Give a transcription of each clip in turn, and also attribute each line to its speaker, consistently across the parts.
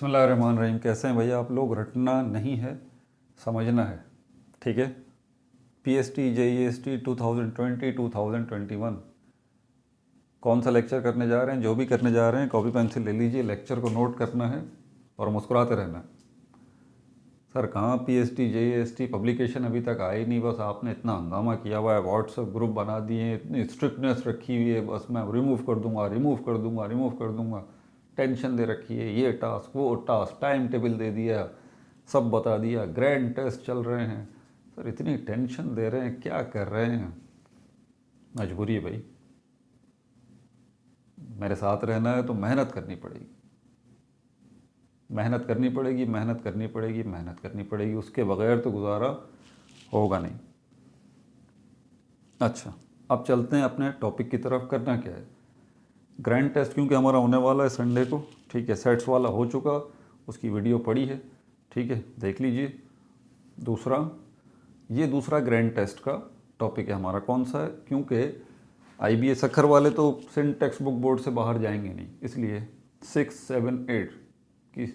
Speaker 1: बिस्मिल्लाहिर्रहमानिर्रहीम। कैसे हैं भैया आप लोग? रटना नहीं है, समझना है, ठीक है। पीएसटी जेईएसटी 2020 2021 कौन सा लेक्चर करने जा रहे हैं? जो भी करने जा रहे हैं कॉपी पेंसिल ले लीजिए, लेक्चर को नोट करना है और मुस्कुराते रहना है। सर कहाँ पीएसटी जेईएसटी पब्लिकेशन अभी तक आई नहीं, बस आपने इतना हंगामा किया हुआ है, व्हाट्सएप ग्रुप बना दिए, इतनी स्ट्रिक्टनेस रखी हुई है, बस मैं रिमूव कर दूंगा रिमूव कर दूंगा रिमूव कर दूंगा, टेंशन दे रखी है, ये टास्क वो टास्क, टाइम टेबल दे दिया, सब बता दिया, ग्रैंड टेस्ट चल रहे हैं। सर इतनी टेंशन दे रहे हैं, क्या कर रहे हैं? मजबूरी है भाई, मेरे साथ रहना है तो मेहनत करनी पड़ेगी, मेहनत करनी पड़ेगी, मेहनत करनी पड़ेगी, मेहनत करनी पड़ेगी, उसके बगैर तो गुजारा होगा नहीं। अच्छा, अब चलते हैं अपने टॉपिक की तरफ। करना क्या है? ग्रैंड टेस्ट क्योंकि हमारा होने वाला है संडे को, ठीक है। सेट्स वाला हो चुका, उसकी वीडियो पड़ी है, ठीक है, देख लीजिए। दूसरा, ये दूसरा ग्रैंड टेस्ट का टॉपिक है हमारा। कौन सा है? क्योंकि आईबीएस अखर वाले तो सिंध टेक्स्ट बुक बोर्ड से बाहर जाएंगे नहीं, इसलिए 6, 7, 8 की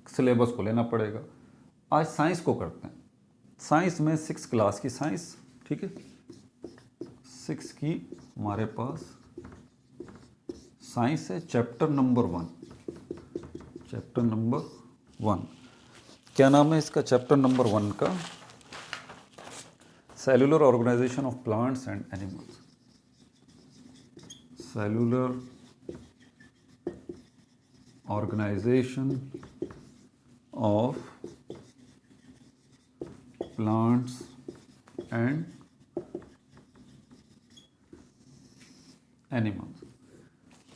Speaker 1: सिलेबस को लेना पड़ेगा। आज साइंस को करते हैं। साइंस में 6 क्लास की साइंस, ठीक है, 6 की हमारे पास साइंस है। चैप्टर नंबर 1, चैप्टर नंबर 1 क्या नाम है इसका? चैप्टर नंबर 1 का cellular organisation of plants and animals. Cellular organisation of plants and animals,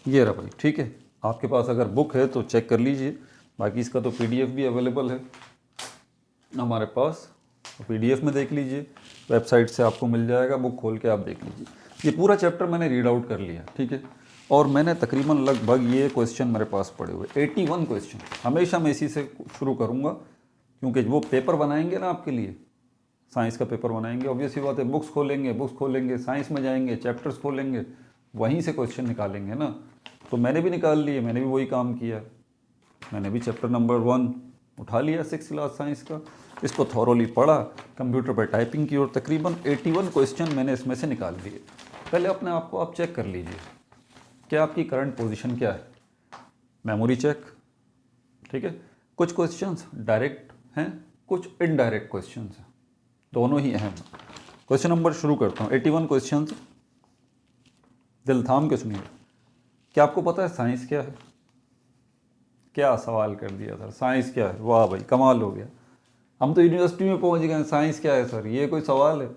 Speaker 1: ये रहा भाई, ठीक है। आपके पास अगर बुक है तो चेक कर लीजिए, बाकी इसका तो पीडीएफ भी अवेलेबल है हमारे पास, तो पीडीएफ में देख लीजिए, वेबसाइट से आपको मिल जाएगा, बुक खोल के आप देख लीजिए। ये पूरा चैप्टर मैंने रीड आउट कर लिया, ठीक है, और मैंने तकरीबन लगभग ये क्वेश्चन मेरे पास पड़े हुए 81 क्वेश्चन। हमेशा मैं इसी से शुरू करूँगा, क्योंकि वो पेपर बनाएंगे ना आपके लिए, साइंस का पेपर बनाएंगे, ऑब्वियस ही बात है, बुक्स खोलेंगे, साइंस में जाएंगे, चैप्टर्स खोलेंगे, वहीं से क्वेश्चन निकालेंगे ना। तो मैंने भी निकाल लिए, मैंने भी वही काम किया, मैंने भी चैप्टर नंबर 1 उठा लिया 6 क्लास साइंस का, इसको थॉरोली पढ़ा, कंप्यूटर पर टाइपिंग की और तकरीबन 81 क्वेश्चन मैंने इसमें से निकाल लिए। पहले अपने आप को आप चेक कर लीजिए, क्या आपकी करंट पोजीशन क्या है। मेमोरी चेक, ठीक है। कुछ क्वेश्चंस डायरेक्ट हैं, कुछ इनडायरेक्ट क्वेश्चंस हैं, दोनों ही अहम हैं। क्वेश्चन नंबर शुरू करता हूँ। 81 क्वेश्चंस, दिल थाम के सुनिए। क्या आपको पता है साइंस क्या है? क्या सवाल कर दिया सर, साइंस क्या है? वाह भाई, कमाल हो गया, हम तो यूनिवर्सिटी में पहुंच गए। साइंस क्या है सर, ये कोई सवाल है?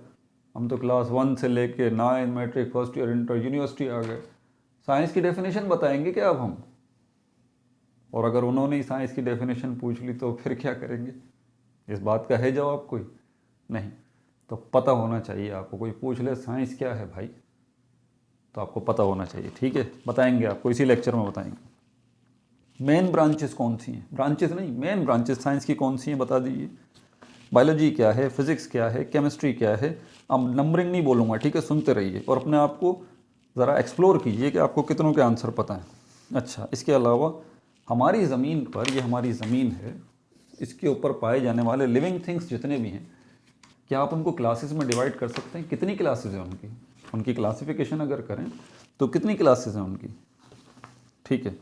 Speaker 1: हम तो क्लास 1 से लेके 9 matric, first year, inter, university आ गए। साइंस की डेफिनेशन बताएंगे क्या अब हम? और अगर उन्होंने ही साइंस की डेफिनेशन पूछ ली तो फिर क्या करेंगे? इस बात का है जवाब कोई? नहीं। तो पता होना चाहिए आपको, कोई पूछ ले साइंस क्या है भाई, तो आपको पता होना चाहिए, ठीक है। बताएंगे आपको, इसी लेक्चर में बताएंगे। मेन ब्रांचेस कौन सी हैं? ब्रांचेस नहीं, मेन ब्रांचेस साइंस की कौन सी हैं बता दीजिए। बायोलॉजी क्या है, फिजिक्स क्या है, केमिस्ट्री क्या है। अब नंबरिंग नहीं बोलूँगा, ठीक है, सुनते रहिए और अपने आप को ज़रा एक्सप्लोर कीजिए कि आपको कितनों के आंसर पता हैं। अच्छा, इसके अलावा हमारी ज़मीन पर, ये हमारी ज़मीन है, इसके ऊपर पाए जाने वाले लिविंग थिंग्स जितने भी हैं, क्या आप उनको क्लासेस में डिवाइड कर सकते हैं? कितनी क्लासेस हैं उनकी? उनकी क्लासिफिकेशन अगर करें तो कितनी क्लासेस हैं उनकी, ठीक है।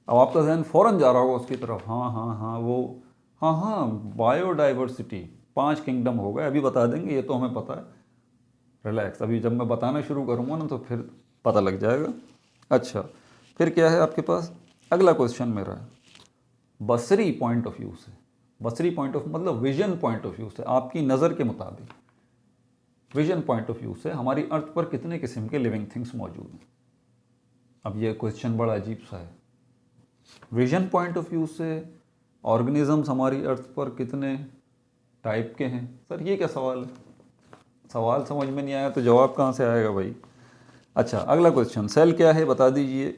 Speaker 1: अब आपका जहन फ़ौरन जा रहा होगा उसकी तरफ, हाँ हाँ हाँ वो, हाँ हाँ बायोडाइवर्सिटी 5 किंगडम हो गए, अभी बता देंगे, ये तो हमें पता है, रिलैक्स, अभी जब मैं बताना शुरू करूँगा ना तो फिर पता लग जाएगा। अच्छा, फिर क्या है आपके पास? अगला क्वेश्चन मेरा है बसरी पॉइंट ऑफ व्यू से। बसरी पॉइंट ऑफ मतलब विजन पॉइंट ऑफ व्यू से, आपकी नज़र के मुताबिक, विजन पॉइंट ऑफ व्यू से हमारी अर्थ पर कितने किस्म के लिविंग थिंग्स मौजूद हैं। अब ये क्वेश्चन बड़ा अजीब सा है। विजन पॉइंट ऑफ व्यू से ऑर्गेनिजम्स हमारी अर्थ पर कितने टाइप के हैं? सर ये क्या सवाल है? सवाल समझ में नहीं आया तो जवाब कहाँ से आएगा भाई? अच्छा, अगला क्वेश्चन, सेल क्या है बता दीजिए।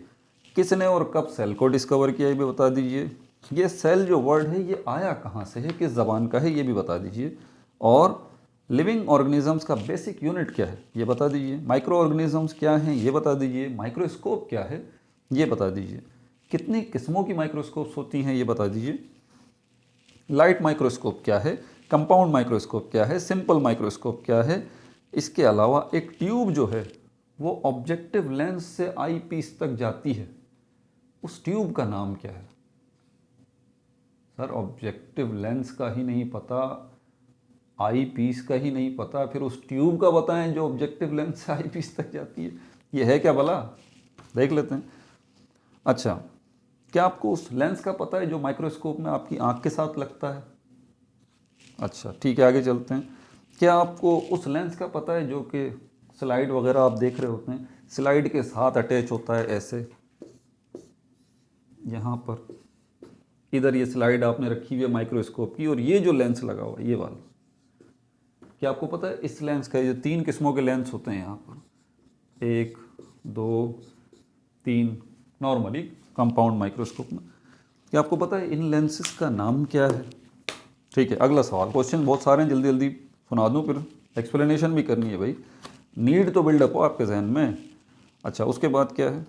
Speaker 1: किसने और कब सेल को डिस्कवर किया ये भी बता दीजिए। ये सेल जो वर्ड है ये आया कहाँ से है, किस ज़बान का है ये भी बता दीजिए। और लिविंग ऑर्गेनिजम्स का बेसिक यूनिट क्या है ये बता दीजिए। माइक्रो ऑर्गेनिजम्स क्या हैं ये बता दीजिए। माइक्रोस्कोप क्या है ये बता दीजिए। कितनी किस्मों की माइक्रोस्कोप्स होती हैं ये बता दीजिए। लाइट माइक्रोस्कोप क्या है, कंपाउंड माइक्रोस्कोप क्या है, सिंपल माइक्रोस्कोप क्या है। इसके अलावा एक ट्यूब जो है वो ऑब्जेक्टिव लेंस से आई पीस तक जाती है, उस ट्यूब का नाम क्या है। सर ऑब्जेक्टिव लेंस का ही नहीं पता, आई पीस का ही नहीं पता, फिर उस ट्यूब का बताएं जो ऑब्जेक्टिव लेंस से आई पीस तक जाती है, ये है क्या भला, देख लेते हैं। अच्छा, क्या आपको उस लेंस का पता है जो माइक्रोस्कोप में आपकी आंख के साथ लगता है। अच्छा ठीक है, आगे चलते हैं। क्या आपको उस लेंस का पता है जो कि स्लाइड वगैरह आप देख रहे होते हैं, स्लाइड के साथ अटैच होता है ऐसे, यहाँ पर इधर ये स्लाइड आपने रखी हुई है माइक्रोस्कोप की, और ये जो लेंस लगा हुआ है ये वाला, क्या आपको पता है इस लेंस का, ये 3 किस्मों के लेंस होते हैं यहाँ पर, 1 2 3 नॉर्मली कंपाउंड माइक्रोस्कोप में, क्या आपको पता है इन लेंसेज का नाम क्या है। ठीक है, अगला सवाल, क्वेश्चन बहुत सारे हैं, जल्दी जल्दी सुना दूँ, फिर एक्सप्लेनेशन भी करनी है भाई, नीड तो बिल्डअप हो आपके जहन में। अच्छा उसके बाद क्या है,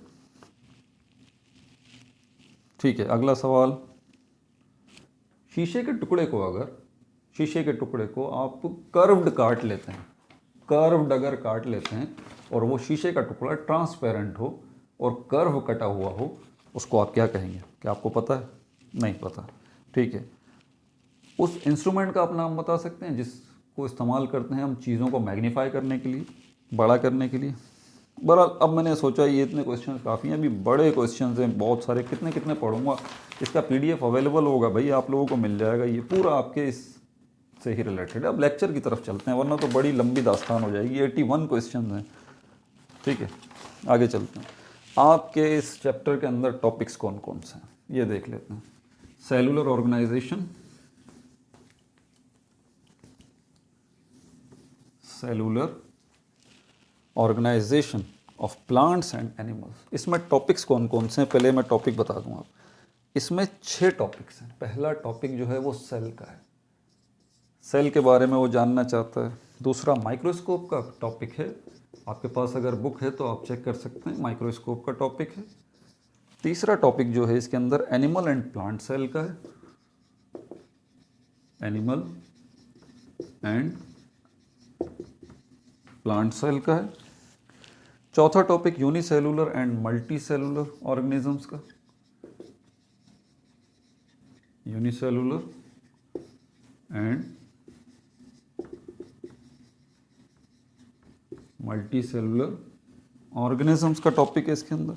Speaker 1: ठीक है अगला सवाल, शीशे के टुकड़े को अगर, शीशे के टुकड़े को आप कर्व्ड काट लेते हैं, कर्व्ड अगर काट लेते हैं और वो शीशे का टुकड़ा ट्रांसपेरेंट हो और कर्व कटा हुआ हो, उसको आप क्या कहेंगे, क्या आपको पता है, नहीं पता। ठीक है, उस इंस्ट्रूमेंट का आप नाम बता सकते हैं जिसको इस्तेमाल करते हैं हम चीज़ों को मैग्नीफाई करने के लिए, बड़ा करने के लिए। बहरहाल अब मैंने सोचा ये इतने क्वेश्चन काफ़ी हैं, अभी बड़े क्वेश्चन हैं बहुत सारे, कितने कितने पढ़ूंगा। इसका पीडीएफ अवेलेबल होगा भाई, आप लोगों को मिल जाएगा, ये पूरा आपके इस से ही रिलेटेड है। अब लेक्चर की तरफ चलते हैं, वरना तो बड़ी लंबी दास्तान हो जाएगी, 81 क्वेश्चन हैं। ठीक है, आगे चलते हैं। आपके इस चैप्टर के अंदर टॉपिक्स कौन कौन से हैं ये देख लेते हैं। Cellular organisation, cellular organisation of plants and animals, इसमें टॉपिक्स कौन कौन से हैं पहले मैं टॉपिक बता दूं आप। इसमें 6 टॉपिक्स हैं। पहला टॉपिक जो है वो सेल का है, सेल के बारे में वो जानना चाहता है। दूसरा माइक्रोस्कोप का टॉपिक है, आपके पास अगर बुक है तो आप चेक कर सकते हैं, माइक्रोस्कोप का टॉपिक है। तीसरा टॉपिक जो है इसके अंदर एनिमल एंड प्लांट सेल का है, एनिमल एंड प्लांट सेल का है। चौथा topic unicellular and multi cellular organisms का, unicellular and multi cellular organisms का टॉपिक है इसके अंदर।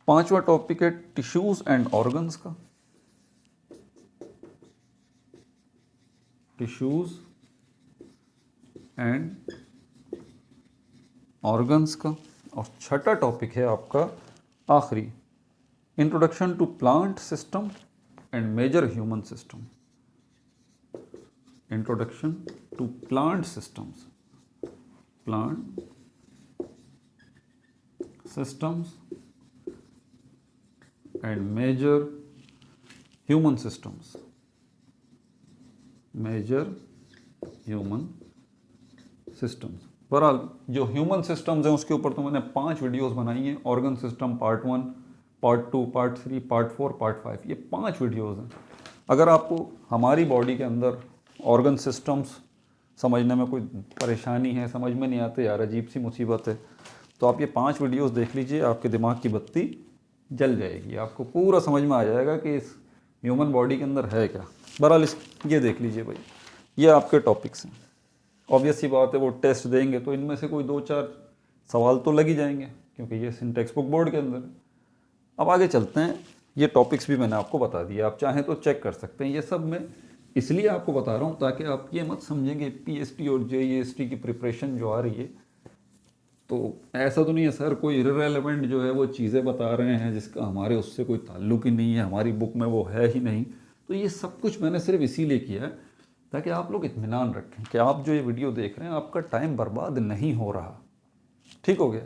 Speaker 1: पांचवा टॉपिक है टिश्यूज एंड ऑर्गन्स का, टिश्यूज एंड ऑर्गन्स का। और छठा टॉपिक है आपका आखिरी, introduction to plant system and major human system, introduction to plant systems, plant systems and major human systems, major human systems. बहरहाल जो ह्यूमन सिस्टम्स हैं उसके ऊपर तो मैंने 5 वीडियोस बनाई हैं, organ system part 1, part 2, part 3, part 4, part 5, ये 5 वीडियोस हैं। अगर आपको हमारी बॉडी के अंदर ऑर्गन सिस्टम्स समझने में कोई परेशानी है, समझ में नहीं आते, यार अजीब सी मुसीबत है, तो आप ये 5 वीडियोस देख लीजिए, आपके दिमाग की बत्ती जल जाएगी, आपको पूरा समझ में आ जाएगा कि इस ह्यूमन बॉडी के अंदर है क्या। बहरहाल ये देख लीजिए भाई, ये आपके टॉपिक्स हैं। ऑब्वियस सी बात है वो टेस्ट देंगे तो इनमें से कोई 2-4 सवाल तो लग ही जाएंगे, क्योंकि ये टेक्स्ट बुक बोर्ड के अंदर है। अब आगे चलते हैं, ये टॉपिक्स भी मैंने आपको बता दिए, आप चाहें तो चेक कर सकते हैं। ये सब मैं इसलिए आपको बता रहा हूँ ताकि आप ये मत समझेंगे पीएसटी और जेईएसटी की प्रिपरेशन जो आ रही है तो ऐसा तो नहीं है सर कोई इररेलेवेंट जो है वो चीज़ें बता रहे हैं जिसका हमारे उससे कोई ताल्लुक ही नहीं है, हमारी बुक में वो है ही नहीं। तो ये सब कुछ मैंने सिर्फ इसीलिए किया है ताकि आप लोग इत्मीनान रखें कि आप जो ये वीडियो देख रहे हैं आपका टाइम बर्बाद नहीं हो रहा। ठीक हो गया,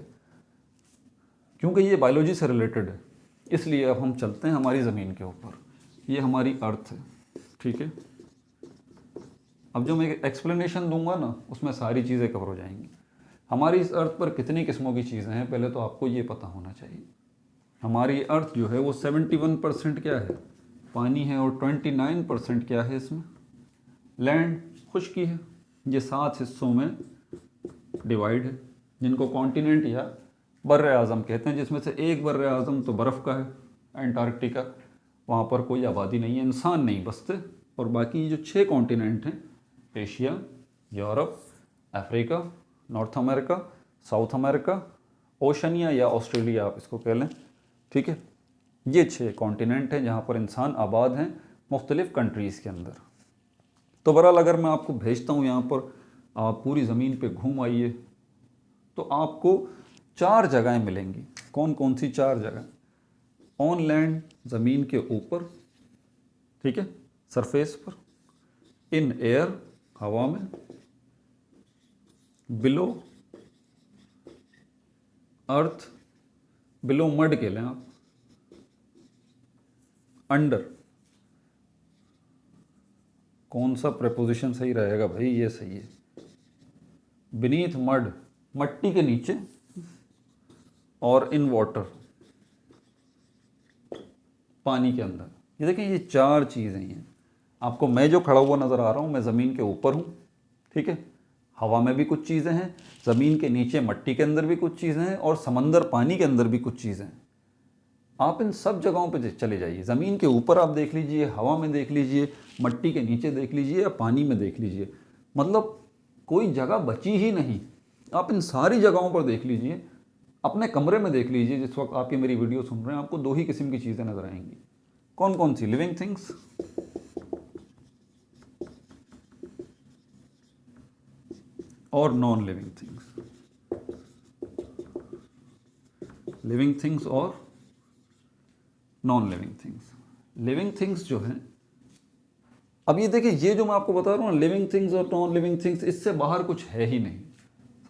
Speaker 1: क्योंकि ये बायोलॉजी से रिलेटेड है। इसलिए अब हम चलते हैं हमारी ज़मीन के ऊपर, ये हमारी अर्थ है। ठीक है, अब जो मैं एक्सप्लेनेशन दूंगा ना उसमें सारी चीज़ें कवर हो जाएंगी। हमारी इस अर्थ पर कितनी किस्मों की चीज़ें हैं पहले तो आपको ये पता होना चाहिए। हमारी अर्थ जो है वो 71% क्या है, पानी है और 29% क्या है इसमें, लैंड, खुश्की है। ये 7 हिस्सों में डिवाइड है, जिनको कॉन्टिनेंट या बर्र आज़म कहते हैं, जिसमें से एक बर्र आज़म तो बर्फ़ का है, एंटार्क्टिका, वहाँ पर कोई आबादी नहीं है, इंसान नहीं बसते। और बाकी जो 6 कॉन्टिनेंट हैं, Asia, Europe, Africa, north America, south America, Oceania या ऑस्ट्रेलिया आप इसको कह लें, ठीक है। ये 6 कॉन्टिनेंट हैं जहाँ पर इंसान आबाद हैं मुख्तलिफ़ कंट्रीज़ के अंदर। तो बहरहाल अगर मैं आपको भेजता हूँ यहाँ पर, आप पूरी ज़मीन पे घूम आइए, तो आपको 4 जगहें मिलेंगी। कौन कौन सी 4 जगह? ऑन लैंड, ज़मीन के ऊपर, ठीक है, सरफेस पर, इन एयर, हवा में, बिलो अर्थ, बिलो मड के लें आप, अंडर, कौन सा प्रपोजिशन सही रहेगा भाई, ये सही है, बीनीथ मड, मट्टी के नीचे, और इन वाटर, पानी के अंदर। ये देखें, ये 4 चीज़ें हैं। आपको मैं जो खड़ा हुआ नज़र आ रहा हूँ, मैं ज़मीन के ऊपर हूँ, ठीक है, हवा में भी कुछ चीज़ें हैं, ज़मीन के नीचे मट्टी के अंदर भी कुछ चीज़ें हैं, और समंदर पानी के अंदर भी कुछ चीज़ें हैं। आप इन सब जगहों पे चले जाइए, ज़मीन के ऊपर आप देख लीजिए, हवा में देख लीजिए, मट्टी के नीचे देख लीजिए, या पानी में देख लीजिए, मतलब कोई जगह बची ही नहीं। आप इन सारी जगहों पर देख लीजिए, अपने कमरे में देख लीजिए, जिस वक्त आपकी मेरी वीडियो सुन रहे हैं, आपको 2 ही किस्म की चीज़ें नज़र आएंगी। कौन कौन सी? लिविंग थिंग्स और non living things. Living things और non living things. Living things जो हैं, अब ये देखिए, ये जो मैं आपको बता रहा हूँ, लिविंग थिंग्स और नॉन लिविंग थिंग्स, इससे बाहर कुछ है ही नहीं।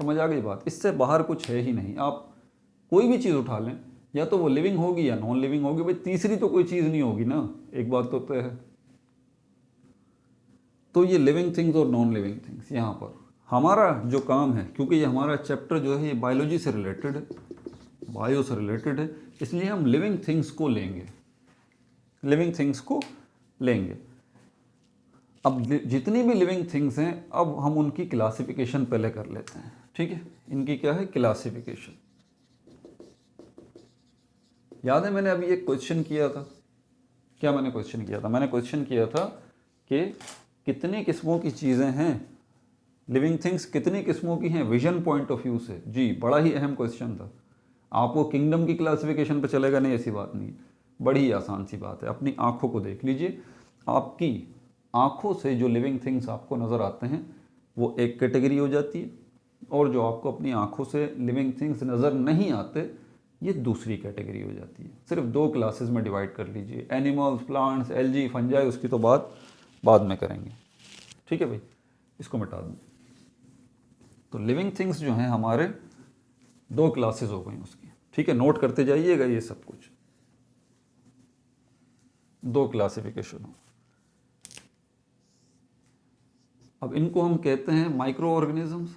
Speaker 1: समझ आ गई बात? इससे बाहर कुछ है ही नहीं। आप कोई भी चीज़ उठा लें, या तो वो लिविंग होगी या नॉन लिविंग होगी, भाई तीसरी तो कोई चीज़ नहीं होगी ना, एक बात तो तय है। तो ये लिविंग थिंग्स और नॉन लिविंग थिंग्स, यहाँ पर हमारा जो काम है, क्योंकि ये हमारा चैप्टर जो है ये बायोलॉजी से रिलेटेड है, बायो से रिलेटेड है, इसलिए हम लिविंग थिंग्स को लेंगे, लिविंग थिंग्स को लेंगे। अब जितनी भी लिविंग थिंग्स हैं, अब हम उनकी क्लासिफिकेशन पहले कर लेते हैं, ठीक है। इनकी क्या है? क्लासिफिकेशन। याद है मैंने अभी एक क्वेश्चन किया था, क्या मैंने क्वेश्चन किया था? मैंने क्वेश्चन किया था कि कितनी किस्मों की चीज़ें हैं, लिविंग थिंग्स कितनी किस्मों की हैं विजन पॉइंट ऑफ व्यू से। जी, बड़ा ही अहम क्वेश्चन था। आपको किंगडम की क्लासिफिकेशन पे चलेगा नहीं, ऐसी बात नहीं, बड़ी ही आसान सी बात है। अपनी आँखों को देख लीजिए, आपकी आँखों से जो लिविंग थिंग्स आपको नज़र आते हैं वो एक कैटेगरी हो जाती है, और जो आपको अपनी आँखों से लिविंग थिंग्स नज़र नहीं आते, ये दूसरी कैटेगरी हो जाती है। सिर्फ 2 क्लासेस में डिवाइड कर लीजिए, एनिमल्स, प्लांट्स, एल्गी, फंजाई, उसकी तो बात बाद में करेंगे, ठीक है भाई। इसको मिटा दूँ। तो लिविंग थिंग्स जो हैं हमारे 2 क्लासेस हो गई उसकी, ठीक है, नोट करते जाइएगा ये सब कुछ। 2 क्लासिफिकेशन हो। अब इनको हम कहते हैं माइक्रो ऑर्गेनिजम्स,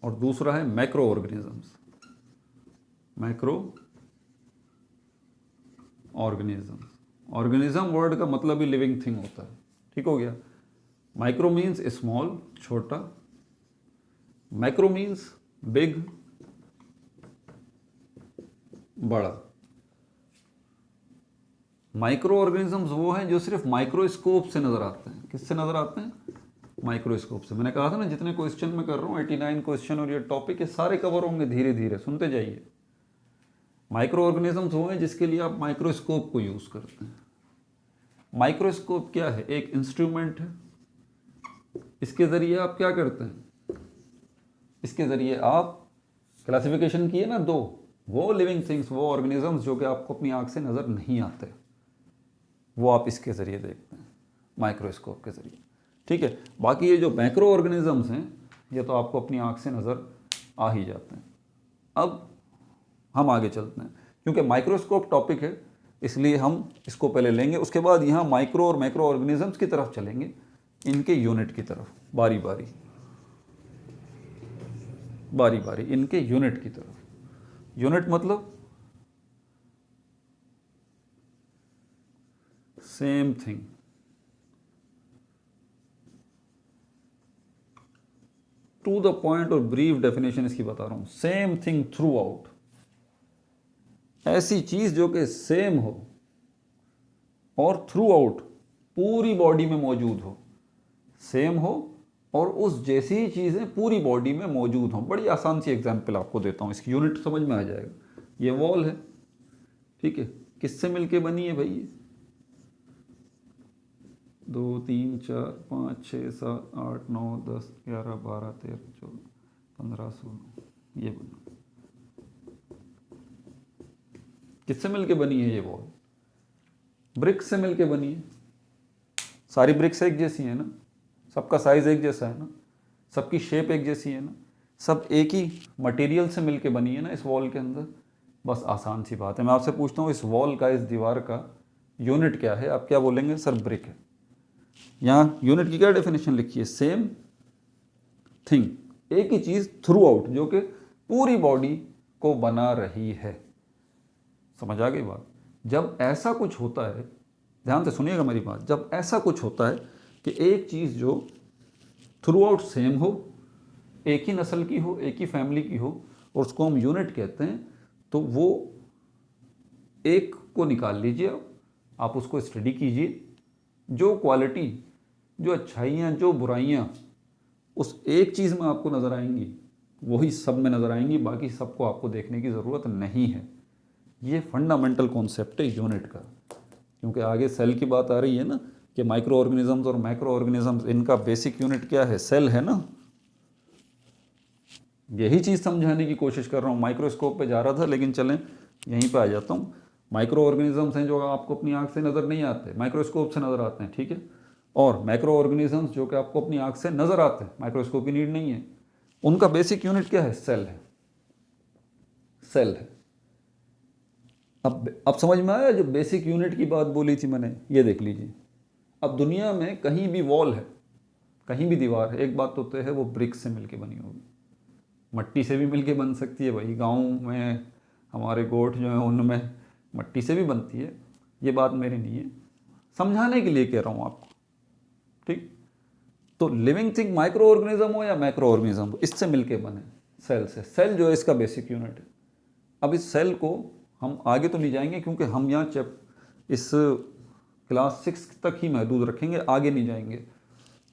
Speaker 1: और दूसरा है macro organisms. Macro organisms, organism word का मतलब ही लिविंग थिंग होता है, ठीक हो गया। माइक्रो मीन्स स्मॉल, छोटा, मैक्रो मीन्स बिग, बड़ा। माइक्रो ऑर्गेनिजम्स वो हैं जो सिर्फ माइक्रोस्कोप से नजर आते हैं। किससे नजर आते हैं? माइक्रोस्कोप से। मैंने कहा था ना, जितने क्वेश्चन मैं कर रहा हूँ 89 क्वेश्चन, और ये टॉपिक ये सारे कवर होंगे, धीरे धीरे सुनते जाइए। माइक्रो ऑर्गेनिजम्स वो हैं जिसके लिए आप माइक्रोस्कोप को यूज़ करते हैं। माइक्रोस्कोप क्या है? एक इंस्ट्रूमेंट है, इसके ज़रिए आप क्या करते हैं? इसके ज़रिए आप क्लासिफिकेशन किए ना 2, वो लिविंग थिंग्स, वो ऑर्गेनिजम्स जो कि आपको अपनी आँख से नज़र नहीं आते, वो आप इसके ज़रिए देखते हैं, माइक्रोस्कोप के ज़रिए, ठीक है। बाकी ये जो मैक्रो ऑर्गेनिजम्स हैं, ये तो आपको अपनी आँख से नज़र आ ही जाते हैं। अब हम आगे चलते हैं, क्योंकि माइक्रोस्कोप टॉपिक है इसलिए हम इसको पहले लेंगे, उसके बाद यहाँ माइक्रो और मैक्रो ऑर्गेनिजम्स की तरफ चलेंगे, इनके यूनिट की तरफ, बारी बारी इनके यूनिट की तरफ। यूनिट मतलब same thing, to the point और ब्रीफ डेफिनेशन इसकी बता रहा हूं, सेम थिंग थ्रू आउट, ऐसी चीज जो कि सेम हो और थ्रू आउट पूरी बॉडी में मौजूद हो, सेम हो और उस जैसी ही चीज़ें पूरी बॉडी में मौजूद हों। बड़ी आसान सी एग्जांपल आपको देता हूँ, इसकी यूनिट समझ में आ जाएगा। ये वॉल है, ठीक है, किससे मिलके बनी है भाई? ये 2 3 4 5 6 7 8 9 10 11 12 13 14 15 16, ये बना, किससे मिलके बनी है ये वॉल? ब्रिक्स से मिलके बनी है। सारी ब्रिक्स एक जैसी है ना, सबका साइज एक जैसा है ना, सबकी शेप एक जैसी है ना, सब एक ही मटेरियल से मिलके बनी है ना इस वॉल के अंदर। बस आसान सी बात है। मैं आपसे पूछता हूँ इस वॉल का, इस दीवार का यूनिट क्या है? आप क्या बोलेंगे? सर ब्रिक है। यहाँ यूनिट की क्या डेफिनेशन लिखी है? सेम थिंग, एक ही चीज़ थ्रू आउट, जो कि पूरी बॉडी को बना रही है। समझ आ गई बात? जब ऐसा कुछ होता है, ध्यान से सुनिएगा मेरी बात, जब ऐसा कुछ होता है कि एक चीज़ जो थ्रू आउट सेम हो, एक ही नस्ल की हो, एक ही फैमिली की हो, और उसको हम यूनिट कहते हैं, तो वो एक को निकाल लीजिए, आप उसको स्टडी कीजिए, जो क्वालिटी, जो अच्छाइयाँ, जो बुराइयाँ उस एक चीज़ में आपको नज़र आएंगी, वही सब में नज़र आएंगी, बाकी सबको आपको देखने की ज़रूरत नहीं है। ये फंडामेंटल कॉन्सेप्ट है यूनिट का। क्योंकि आगे सेल की बात आ रही है ना, कि माइक्रो ऑर्गेनिजम्स और मैक्रो ऑर्गेनिजम्स, इनका बेसिक यूनिट क्या है? सेल है ना। यही चीज़ समझाने की कोशिश कर रहा हूँ। माइक्रोस्कोप पे जा रहा था, लेकिन चलें यहीं पे आ जाता हूँ। माइक्रो ऑर्गेनिजम्स हैं जो आपको अपनी आँख से नज़र नहीं आते, माइक्रोस्कोप से नज़र आते हैं, ठीक है। और मैक्रो ऑर्गेनिजम्स जो कि आपको अपनी आँख से नज़र आते हैं, माइक्रोस्कोप की नीड नहीं है, उनका बेसिक यूनिट क्या है? सेल है। सेल है। अब समझ में आया जो बेसिक यूनिट की बात बोली थी मैंने? ये देख लीजिए, अब दुनिया में कहीं भी वॉल है, कहीं भी दीवार है, एक बात तो तय है, वो ब्रिक्स से मिलके बनी होगी। मट्टी से भी मिलके बन सकती है भाई, गांव में हमारे गोठ जो है उनमें मट्टी से भी बनती है, ये बात मेरी नहीं है, समझाने के लिए कह रहा हूँ आपको, ठीक। तो लिविंग थिंग माइक्रो ऑर्गेनिज्म हो या मैक्रो ऑर्गेनिज्म हो, इससे मिलके बने, सेल से। सेल जो है इसका बेसिक यूनिट है। अब इस सेल को हम आगे तो नहीं जाएंगे, क्योंकि हम यहाँ इस क्लास 6 तक ही महदूद रखेंगे, आगे नहीं जाएंगे।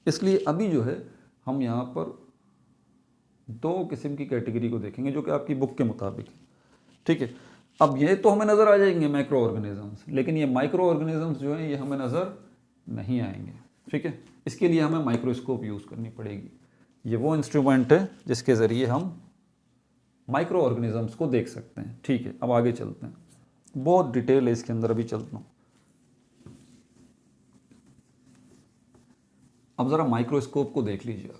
Speaker 1: इसलिए अभी जो है हम यहाँ पर 2 किस्म की कैटेगरी को देखेंगे, जो कि आपकी बुक के मुताबिक है, ठीक है। अब ये तो हमें नज़र आ जाएंगे मैक्रो ऑर्गेनिजम्स, लेकिन ये माइक्रो ऑर्गेनिजम्स जो हैं ये हमें नज़र नहीं आएंगे, ठीक है। इसके लिए हमें माइक्रोस्कोप यूज़ करनी पड़ेगी। ये वो इंस्ट्रूमेंट है जिसके ज़रिए हम माइक्रो ऑर्गेनिजम्स को देख सकते हैं, ठीक है। अब आगे चलते हैं, बहुत डिटेल है इसके अंदर, अभी चलता हूँ। अब ज़रा माइक्रोस्कोप को देख लीजिए आप,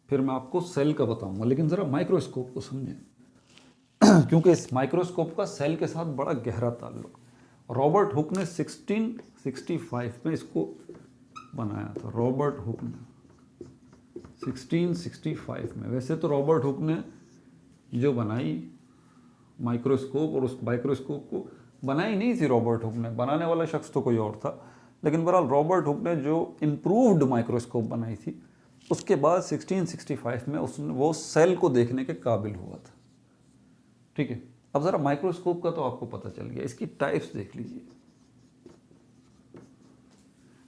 Speaker 1: फिर मैं आपको सेल का बताऊंगा, लेकिन ज़रा माइक्रोस्कोप को समझें क्योंकि इस माइक्रोस्कोप का सेल के साथ बड़ा गहरा ताल्लुक। रॉबर्ट हुक ने 1665 में इसको बनाया था। रॉबर्ट हुक ने 1665 में, वैसे तो रॉबर्ट हुक ने जो बनाई माइक्रोस्कोप, और उस माइक्रोस्कोप को बनाई नहीं थी रॉबर्ट हुक ने, बनाने वाला शख्स तो कोई और था, लेकिन बहरहाल रॉबर्ट हुक ने जो इम्प्रूव्ड माइक्रोस्कोप बनाई थी, उसके बाद 1665 में उसने वो सेल को देखने के काबिल हुआ था, ठीक है। अब ज़रा माइक्रोस्कोप का तो आपको पता चल गया, इसकी टाइप्स देख लीजिए।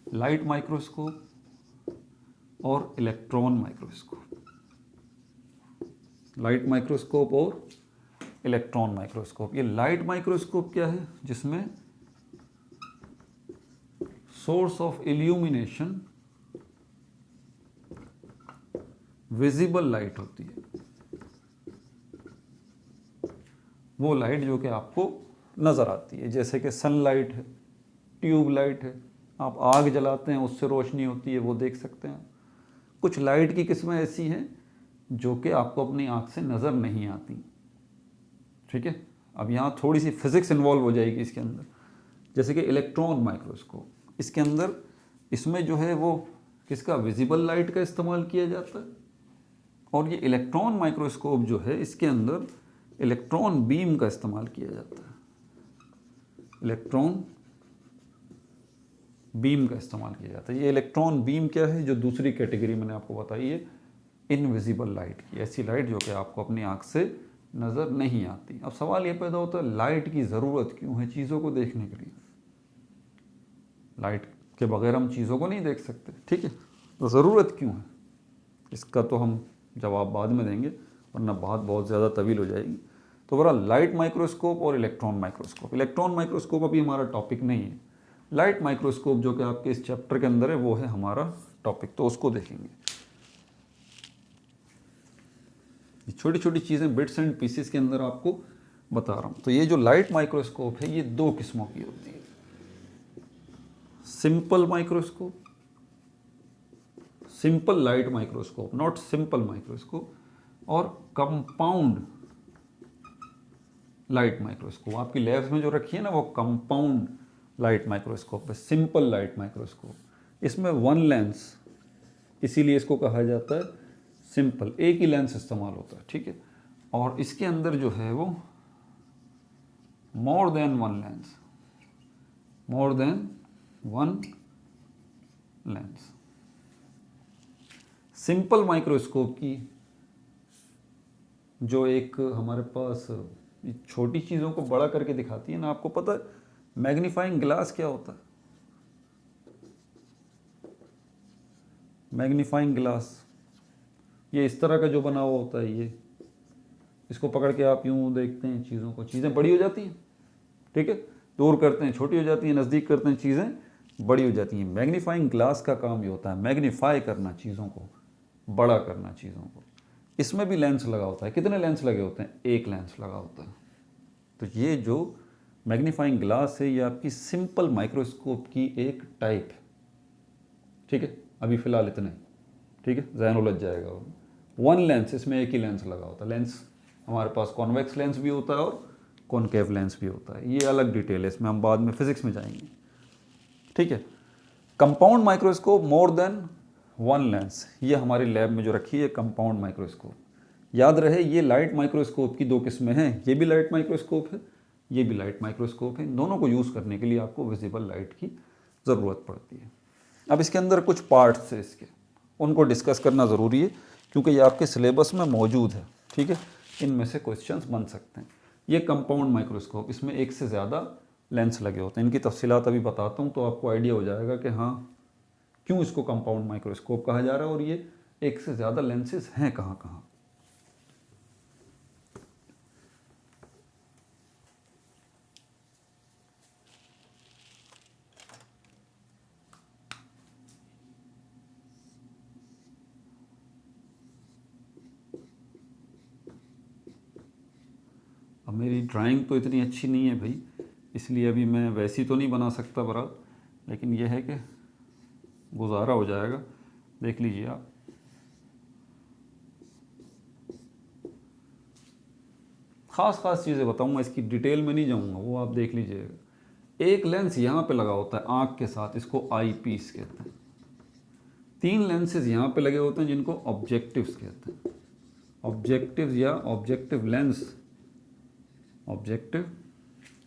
Speaker 1: लाइट माइक्रोस्कोप और इलेक्ट्रॉन माइक्रोस्कोप, लाइट माइक्रोस्कोप और इलेक्ट्रॉन माइक्रोस्कोप। ये लाइट माइक्रोस्कोप क्या है? जिसमें source of illumination visible light होती है, वो लाइट जो कि आपको नज़र आती है, जैसे कि सनलाइट है, ट्यूब लाइट है, आप आग जलाते हैं उससे रोशनी होती है, वो देख सकते हैं। कुछ लाइट की किस्में ऐसी हैं जो कि आपको अपनी आँख से नज़र नहीं आती, ठीक है। अब यहाँ थोड़ी सी फिज़िक्स इन्वॉल्व हो जाएगी इसके अंदर, जैसे कि इलेक्ट्रॉन माइक्रोस्कोप, इसके अंदर इसमें जो है वो किसका, विजिबल लाइट का इस्तेमाल किया जाता है। और ये इलेक्ट्रॉन माइक्रोस्कोप जो है इसके अंदर इलेक्ट्रॉन बीम का इस्तेमाल किया जाता है। इलेक्ट्रॉन बीम का इस्तेमाल किया जाता है। ये इलेक्ट्रॉन बीम क्या है, जो दूसरी कैटेगरी मैंने आपको बताई है इनविजिबल लाइट की, ऐसी लाइट जो कि आपको अपनी आँख से नज़र नहीं आती। अब सवाल ये पैदा होता है लाइट की ज़रूरत क्यों है चीज़ों को देखने के लिए। लाइट के बगैर हम चीज़ों को नहीं देख सकते, ठीक है, तो ज़रूरत क्यों है इसका तो हम जवाब बाद में देंगे, वरना बात बहुत ज़्यादा तवील हो जाएगी। तो बहरहाल लाइट माइक्रोस्कोप और इलेक्ट्रॉन माइक्रोस्कोप। इलेक्ट्रॉन माइक्रोस्कोप अभी हमारा टॉपिक नहीं है, लाइट माइक्रोस्कोप जो कि आपके इस चैप्टर के अंदर है वो है हमारा टॉपिक, तो उसको देखेंगे। छोटी छोटी चीज़ें बिट्स एंड पीसेस के अंदर आपको बता रहा हूँ। तो ये जो लाइट माइक्रोस्कोप है ये दो किस्मों की होती है, simple microscope, simple light microscope, not simple microscope, और कंपाउंड लाइट माइक्रोस्कोप। आपकी लैब्स में जो रखी है ना वो कंपाउंड लाइट माइक्रोस्कोप है, सिंपल लाइट माइक्रोस्कोप। इसमें वन लेंस, इसीलिए इसको कहा जाता है सिंपल, एक ही लेंस इस्तेमाल होता है, ठीक है। और इसके अंदर जो है वो more than one lens, more than one lens. Simple microscope की जो एक हमारे पास छोटी चीज़ों को बड़ा करके दिखाती है ना, आपको पता है मैग्नीफाइंग ग्लास क्या होता है? मैग्नीफाइंग ग्लास ये इस तरह का जो बना हुआ होता है, ये इसको पकड़ के आप यूं देखते हैं चीज़ों को, चीज़ें बड़ी हो जाती हैं, ठीक है, दूर करते हैं छोटी हो जाती हैं, नज़दीक करते हैं चीज़ें बड़ी हो जाती हैं। मैग्नीफाइंग ग्लास का काम ये होता है मैग्नीफाई करना चीज़ों को, बड़ा करना चीज़ों को। इसमें भी लेंस लगा होता है। कितने लेंस लगे होते हैं? एक लेंस लगा होता है। तो ये जो मैग्नीफाइंग ग्लास है ये आपकी सिंपल माइक्रोस्कोप की एक टाइप है, ठीक है। अभी फ़िलहाल इतना ही, ठीक है, ज़हन उलझ जाएगा। वन लेंस, इसमें एक ही लेंस लगा होता है। लेंस हमारे पास कॉन्वेक्स लेंस भी होता है और कॉनकेव लेंस भी होता है, ये अलग डिटेल है, इसमें हम बाद में फिजिक्स में जाएंगे, ठीक है। Compound microscope, more than one lens, ये हमारी लैब में जो रखी है कंपाउंड माइक्रोस्कोप। याद रहे ये लाइट माइक्रोस्कोप की दो किस्में हैं, ये भी लाइट माइक्रोस्कोप है, ये भी लाइट माइक्रोस्कोप है। दोनों को यूज़ करने के लिए आपको विजिबल लाइट की ज़रूरत पड़ती है। अब इसके अंदर कुछ पार्ट्स है इसके, उनको डिस्कस करना ज़रूरी है क्योंकि ये आपके सिलेबस में मौजूद है, ठीक है, इनमें से क्वेश्चंस बन सकते हैं। ये कंपाउंड माइक्रोस्कोप, इसमें एक से ज़्यादा लेंस लगे होते हैं। इनकी तफसीलात अभी बताता हूँ तो आपको आइडिया हो जाएगा कि हाँ क्यों इसको कंपाउंड माइक्रोस्कोप कहा जा रहा है और ये एक से ज़्यादा लेंसेज हैं कहाँ कहाँ। अब मेरी ड्राइंग तो इतनी अच्छी नहीं है भाई, इसलिए अभी मैं वैसी तो नहीं बना सकता बराबर, लेकिन यह है कि गुजारा हो जाएगा, देख लीजिए आप। ख़ास चीज़ें बताऊंगा, इसकी डिटेल में नहीं जाऊंगा, वो आप देख लीजिएगा। एक लेंस यहाँ पे लगा होता है आँख के साथ, इसको आई पीस कहते हैं। तीन लेंसेज यहाँ पे लगे होते हैं जिनको ऑब्जेक्टिव्स कहते हैं। ऑब्जेक्टिव्स या ऑब्जेक्टिव लेंस, ऑब्जेक्टिव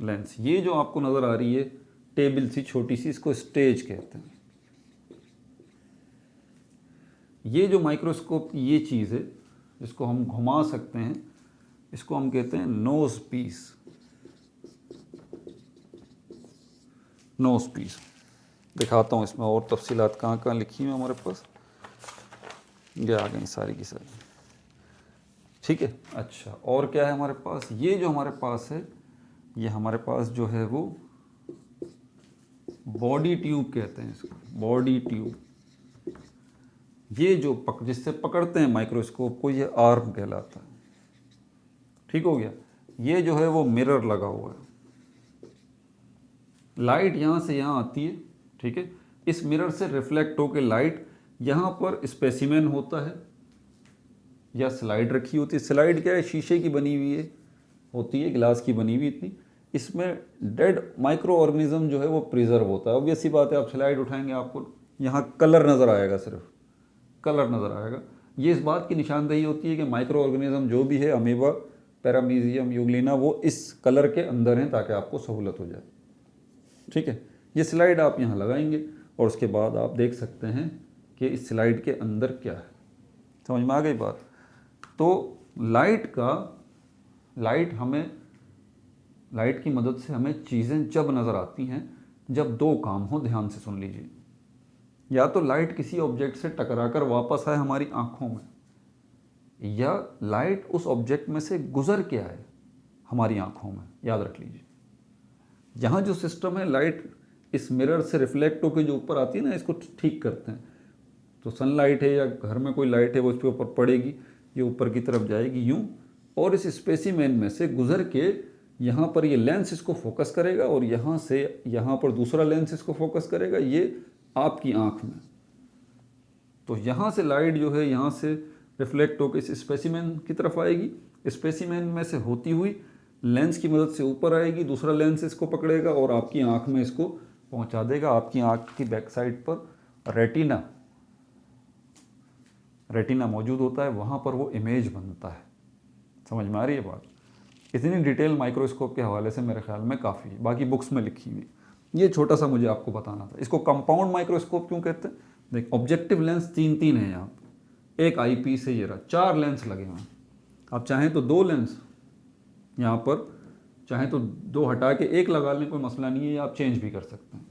Speaker 1: लेंस। ये जो आपको नज़र आ रही है टेबल सी छोटी सी, इसको स्टेज कहते हैं। ये जो माइक्रोस्कोप की ये चीज़ है जिसको हम घुमा सकते हैं, इसको हम कहते हैं नोज पीस। नोज पीस दिखाता हूँ, इसमें और तफसीलात कहाँ कहाँ लिखी हैं हमारे पास, ये आ गई सारी की सारी, ठीक है। अच्छा, और क्या है हमारे पास? ये जो हमारे पास है, ये हमारे पास जो है वो बॉडी ट्यूब कहते हैं इसको, बॉडी ट्यूब। ये जो जिससे पकड़ते हैं माइक्रोस्कोप को, ये आर्म कहलाता है, ठीक हो गया। ये जो है वो मिरर लगा हुआ है, लाइट यहाँ से यहाँ आती है, ठीक है। इस मिरर से रिफ्लेक्ट होकर लाइट यहाँ पर स्पेसिमेन होता है या स्लाइड रखी होती है। स्लाइड क्या है? शीशे की बनी हुई है, होती है, ग्लास की बनी हुई इतनी। इसमें डेड माइक्रो ऑर्गेनिज्म जो है वो प्रिजर्व होता है। ऑब्वियस सी बात है, आप स्लाइड उठाएंगे आपको यहाँ कलर नज़र आएगा, सिर्फ कलर नज़र आएगा। ये इस बात की निशानदेही होती है कि माइक्रो ऑर्गेनिज्म जो भी है, अमीबा, पैरामीजियम, यूग्लिना, वो इस कलर के अंदर हैं ताकि आपको सहूलत हो जाए। ठीक है, ये स्लाइड आप यहाँ लगाएंगे और उसके बाद आप देख सकते हैं कि इस स्लाइड के अंदर क्या है। समझ में आ गई बात? तो लाइट की मदद से हमें चीज़ें जब नज़र आती हैं जब दो काम हो, ध्यान से सुन लीजिए। या तो लाइट किसी ऑब्जेक्ट से टकराकर वापस आए हमारी आँखों में, या लाइट उस ऑब्जेक्ट में से गुजर के आए हमारी आँखों में। याद रख लीजिए, यहाँ जो सिस्टम है, लाइट इस मिरर से रिफ्लेक्ट होकर जो ऊपर आती है ना, इसको ठीक करते हैं। तो सनलाइट है या घर में कोई लाइट है, वो इसके ऊपर पड़ेगी, ये ऊपर की तरफ जाएगी यूँ, और इस स्पेसिमेन में से गुजर के यहाँ पर ये लेंस इसको फोकस करेगा, और यहाँ से यहाँ पर दूसरा लेंस इसको फोकस करेगा, ये आपकी आँख में। तो यहाँ से लाइट जो है यहाँ से रिफ्लेक्ट होकर इस स्पेसिमेन की तरफ आएगी, स्पेसिमेन में से होती हुई लेंस की मदद से ऊपर आएगी, दूसरा लेंस इसको पकड़ेगा और आपकी आँख में इसको पहुँचा देगा। आपकी आँख की बैक साइड पर रेटिना मौजूद होता है, वहाँ पर वो इमेज बनता है। समझ में आ रही है बात? इतनी डिटेल माइक्रोस्कोप के हवाले से मेरे ख्याल में काफ़ी है, बाकी बुक्स में लिखी हुई। ये छोटा सा मुझे आपको बताना था। इसको कंपाउंड माइक्रोस्कोप क्यों कहते हैं? देख, ऑब्जेक्टिव लेंस तीन है यहाँ, एक आई पीस है, ये रहा, 4 लेंस लगे हुए हैं। आप चाहें तो 2 लेंस यहाँ पर, चाहें तो 2 हटा के 1 लगा लें, कोई मसला नहीं है, या आप चेंज भी कर सकते हैं।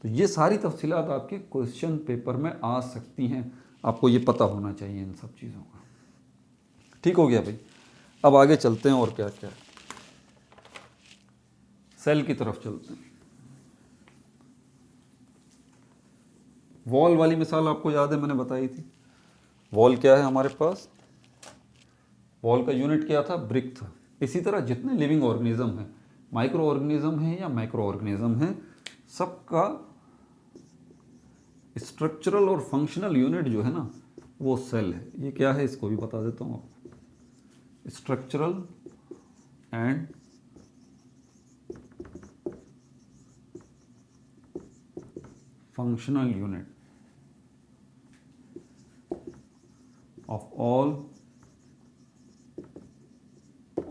Speaker 1: तो ये सारी तफसीलात आपके क्वेश्चन पेपर में आ सकती हैं, आपको ये पता होना चाहिए इन सब चीज़ों का। ठीक हो गया भाई? अब आगे चलते हैं, और क्या क्या है, सेल की तरफ चलते हैं। वॉल वाली मिसाल आपको याद है, मैंने बताई थी। वॉल क्या है हमारे पास? वॉल का यूनिट क्या था? ब्रिक था। इसी तरह जितने लिविंग ऑर्गेनिज्म हैं, माइक्रो ऑर्गेनिज्म हैं या मैक्रो ऑर्गेनिज्म हैं, सबका स्ट्रक्चरल और फंक्शनल यूनिट जो है ना, वो सेल है। ये क्या है इसको भी बता देता हूँ आपको। Structural and functional unit of all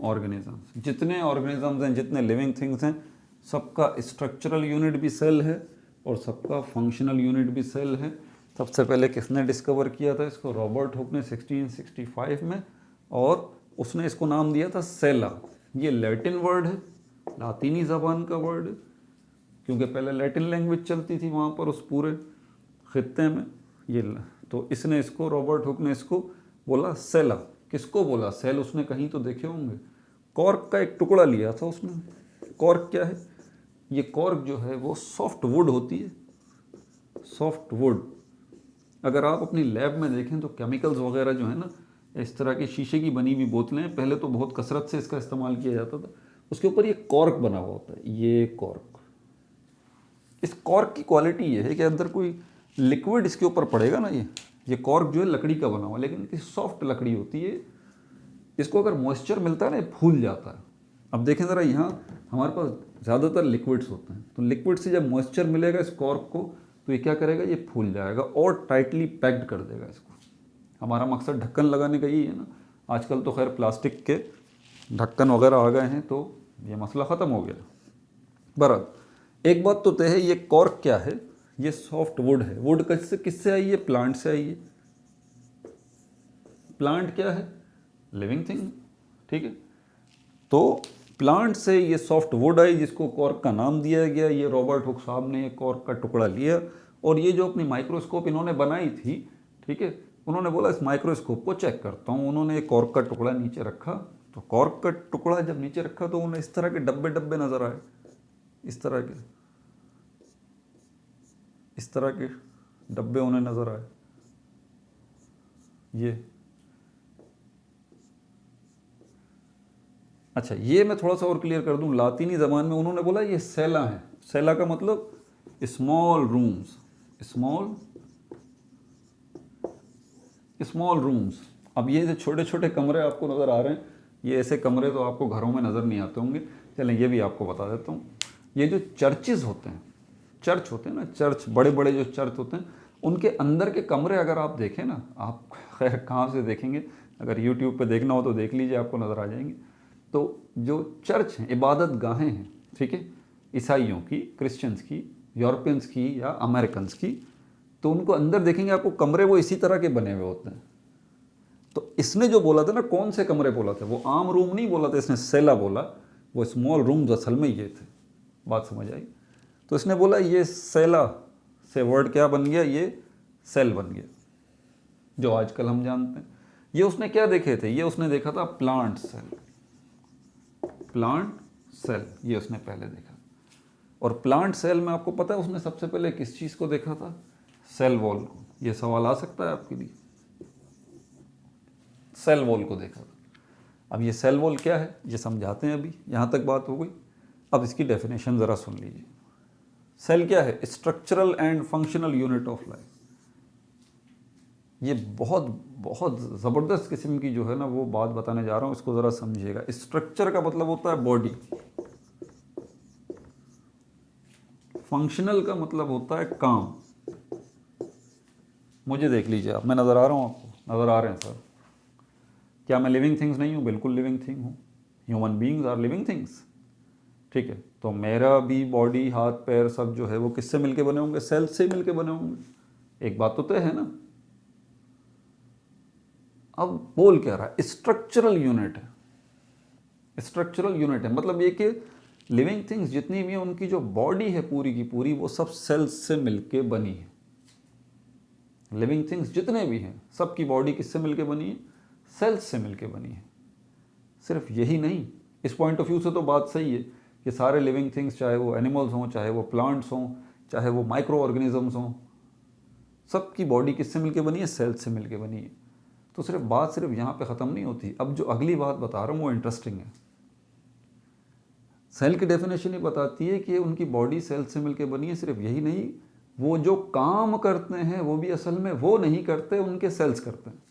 Speaker 1: organisms. जितने ऑर्गेनिजम्स हैं, जितने लिविंग थिंग्स हैं, सबका स्ट्रक्चरल यूनिट भी सेल है और सबका फंक्शनल यूनिट भी सेल है। सबसे पहले किसने डिस्कवर किया था इसको? रॉबर्ट हुक ने 1665 में, और उसने इसको नाम दिया था सेला। ये लैटिन वर्ड है, लातीनी ज़बान का वर्ड है, क्योंकि पहले लैटिन लैंग्वेज चलती थी वहाँ पर उस पूरे खित्ते में। ये तो इसने इसको, रॉबर्ट हुक ने इसको बोला सेला। किसको बोला सेल? उसने कहीं तो देखे होंगे, कॉर्क का एक टुकड़ा लिया था उसने। कॉर्क क्या है? ये कॉर्क जो है वो सॉफ्ट वुड होती है, सॉफ्ट वुड। अगर आप अपनी लैब में देखें तो केमिकल्स वगैरह जो है ना, इस तरह की शीशे की बनी हुई बोतलें, पहले तो बहुत कसरत से इसका इस्तेमाल किया जाता था, उसके ऊपर ये कॉर्क बना हुआ होता है। ये कॉर्क, इस कॉर्क की क्वालिटी ये है कि अंदर कोई लिक्विड इसके ऊपर पड़ेगा ना, ये कॉर्क जो है लकड़ी का बना हुआ, लेकिन इतनी सॉफ्ट लकड़ी होती है, इसको अगर मॉइस्चर मिलता है ना, फूल जाता है। अब देखें ज़रा, यहाँ हमारे पास ज़्यादातर लिक्विड्स होते हैं, तो लिक्विड से जब मॉइस्चर मिलेगा इस कॉर्क को, तो ये क्या करेगा? ये फूल जाएगा और टाइटली पैक्ड कर देगा इसको। हमारा मकसद ढक्कन लगाने का यही है ना। आजकल तो खैर प्लास्टिक के ढक्कन वगैरह आ गए हैं, तो ये मसला ख़त्म हो गया। बराबर, एक बात तो तय है, ये कॉर्क क्या है? ये सॉफ्ट वुड है। वुड किससे आई है? प्लांट से आई है। प्लांट क्या है? लिविंग थिंग, ठीक है। तो प्लांट से ये सॉफ्ट वुड आई, जिसको कॉर्क का नाम दिया गया। ये रॉबर्ट हुक साहब ने ये कॉर्क का टुकड़ा लिया, और ये जो अपनी माइक्रोस्कोप इन्होंने बनाई थी, ठीक है, उन्होंने बोला इस माइक्रोस्कोप को चेक करता हूँ। उन्होंने एक कॉर्क का टुकड़ा नीचे रखा, तो कॉर्क का टुकड़ा जब नीचे रखा तो उन्हें इस तरह के डब्बे डब्बे नज़र आए, इस तरह के डब्बे उन्हें नज़र आए। ये अच्छा, ये मैं थोड़ा सा और क्लियर कर दूं। लातीनी ज़बान में उन्होंने बोला ये सेला है। सेला का मतलब स्मॉल रूम्स, स्मॉल रूम्स। अब ये जो छोटे छोटे कमरे आपको नज़र आ रहे हैं, ये ऐसे कमरे तो आपको घरों में नज़र नहीं आते होंगे। चलें, ये भी आपको बता देता हूँ। ये जो चर्चेज़ होते हैं, चर्च होते हैं ना, चर्च, बड़े बड़े जो चर्च होते हैं, उनके अंदर के कमरे अगर आप देखें ना, आप खैर कहाँ से देखेंगे, अगर यूट्यूब पे देखना हो तो देख लीजिए, आपको नज़र आ जाएंगे। तो जो चर्च हैं, इबादत गाहें हैं, ठीक है, ईसाइयों की, क्रिश्चियंस की, यूरोपियंस की या अमेरिकन्स की, तो उनको अंदर देखेंगे आपको कमरे वो इसी तरह के बने हुए होते हैं। तो इसने जो बोला था ना, कौन से कमरे बोला था, वो आम रूम नहीं बोला था, इसने सेला बोला। वो स्मॉल रूम्स असल में ये थे। बात समझ आई? तो इसने बोला ये सेला से वर्ड क्या बन गया, ये सेल बन गया, जो आजकल हम जानते हैं। ये उसने क्या देखे थे, ये उसने देखा था प्लांट सेल। प्लांट सेल ये उसने पहले देखा। और प्लांट सेल में आपको पता है उसने सबसे पहले किस चीज़ को देखा था? सेल वॉल को। ये सवाल आ सकता है आपके लिए। सेल वॉल को देखा था। अब ये सेल वॉल क्या है ये समझाते हैं। अभी यहाँ तक बात हो गई। अब इसकी डेफिनेशन ज़रा सुन लीजिए। सेल क्या है? Structural and functional unit of life. ये बहुत बहुत ज़बरदस्त किस्म की जो है ना वो बात बताने जा रहा हूँ, इसको ज़रा समझिएगा। स्ट्रक्चर का मतलब होता है बॉडी, फंक्शनल का मतलब होता है काम। मुझे देख लीजिए आप, मैं नज़र आ रहा हूँ आपको? नज़र आ रहे हैं सर? क्या मैं लिविंग थिंग्स नहीं हूँ? बिल्कुल लिविंग थिंग हूँ। Human beings are living things. ठीक है, तो मेरा भी बॉडी, हाथ पैर सब जो है वो किससे मिलके बने होंगे? सेल से मिलके बने होंगे। एक बात तो तय है ना। अब बोल क्या रहा है? स्ट्रक्चरल यूनिट है। स्ट्रक्चरल यूनिट है मतलब ये कि लिविंग थिंग्स जितनी भी हैं उनकी जो बॉडी है पूरी की पूरी वो सब सेल्स से मिलके बनी है। लिविंग थिंग्स जितने भी हैं सबकी बॉडी किससे मिलके बनी है? सेल्स से मिलके बनी है। सिर्फ यही नहीं, इस पॉइंट ऑफ व्यू से तो बात सही है कि सारे लिविंग थिंग्स, चाहे वो एनिमल्स हों, चाहे वो प्लांट्स हों, चाहे वो माइक्रो ऑर्गेनिजम्स हों, सबकी बॉडी किससे मिलके बनी है? सेल्स से मिलके बनी है। तो सिर्फ बात सिर्फ यहाँ पे ख़त्म नहीं होती। अब जो अगली बात बता रहा हूँ वो इंटरेस्टिंग है। सेल की डेफिनेशन ही बताती है कि उनकी बॉडी सेल से मिलके बनी है। सिर्फ यही नहीं, वो जो काम करते हैं वो भी असल में वो नहीं करते, उनके सेल्स करते हैं।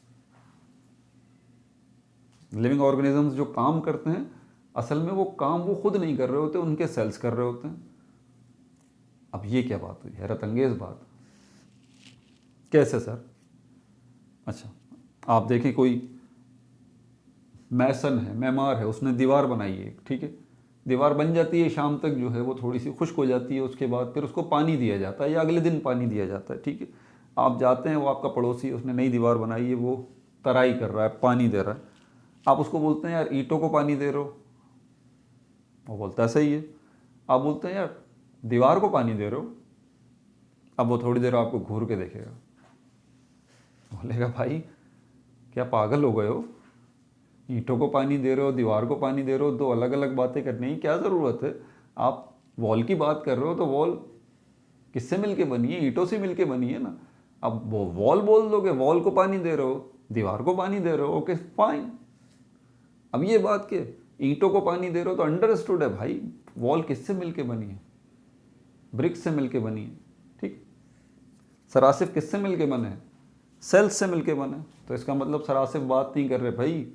Speaker 1: लिविंग ऑर्गेनिजम्स जो काम करते हैं असल में वो काम वो खुद नहीं कर रहे होते, उनके सेल्स कर रहे होते हैं। अब ये क्या बात हुई? हैरत अंगेज बात। कैसे सर? अच्छा, आप देखें कोई मैसन है, मैमार है, उसने दीवार बनाई है, ठीक है, दीवार बन जाती है, शाम तक जो है वो थोड़ी सी खुश्क हो जाती है, उसके बाद फिर उसको पानी दिया जाता है या अगले दिन पानी दिया जाता है, ठीक है। आप जाते हैं, वो आपका पड़ोसी, उसने नई दीवार बनाई है, वो तराई कर रहा है, पानी दे रहा है, आप उसको बोलते हैं यार ईंटों को पानी दे रहे हो, वो बोलता है सही है। आप बोलते हैं यार दीवार को पानी दे रहे हो, अब वो थोड़ी देर आपको घूर के देखेगा, बोलेगा भाई क्या पागल हो गए हो, ईंटों को पानी दे रहे हो, दीवार को पानी दे रहे हो, दो अलग अलग बातें करने की क्या ज़रूरत है। आप वॉल की बात कर रहे हो तो वॉल किससे मिलके बनी है? ईंटों से मिलके बनी है ना। अब वो वॉल बोल दोगे, वॉल को पानी दे रहे हो, दीवार को पानी दे रहे हो, ओके फाइन। अब ये बात के ईंटों को पानी दे रहे हो तो अंडरस्टूड है भाई, वॉल किससे मिलके बनी है? ब्रिक्स से मिलके बनी है, ठीक। सरासिफ किससे मिलके बने हैं? सेल्स से मिलके बने। तो इसका मतलब सरासिफ बात नहीं कर रहे भाई,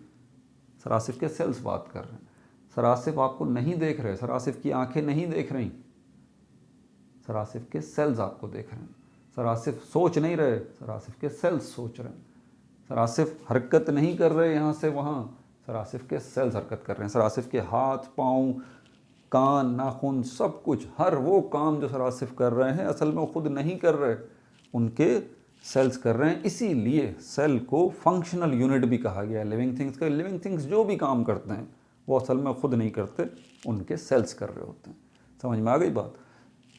Speaker 1: सरासिफ के सेल्स बात कर रहे हैं। सरासिफ आपको नहीं देख रहे, सरासिफ की आंखें नहीं देख रही, सरासिफ के सेल्स आपको देख रहे हैं। सरासिफ सोच नहीं रहे, सरासिफ के सेल्स सोच रहे हैं। सरासिफ हरकत नहीं कर रहे यहाँ से वहाँ, सरासिफ के सेल्स हरकत कर रहे हैं। सरासिफ के हाथ पाँव कान नाखून सब कुछ, हर वो काम जो सरासिफ कर रहे हैं असल में वो खुद नहीं कर रहे, उनके सेल्स कर रहे हैं। इसीलिए सेल को फंक्शनल यूनिट भी कहा गया है लिविंग थिंग्स का। लिविंग थिंग्स जो भी काम करते हैं वो असल में खुद नहीं करते, उनके सेल्स कर रहे होते हैं। समझ में आ गई बात?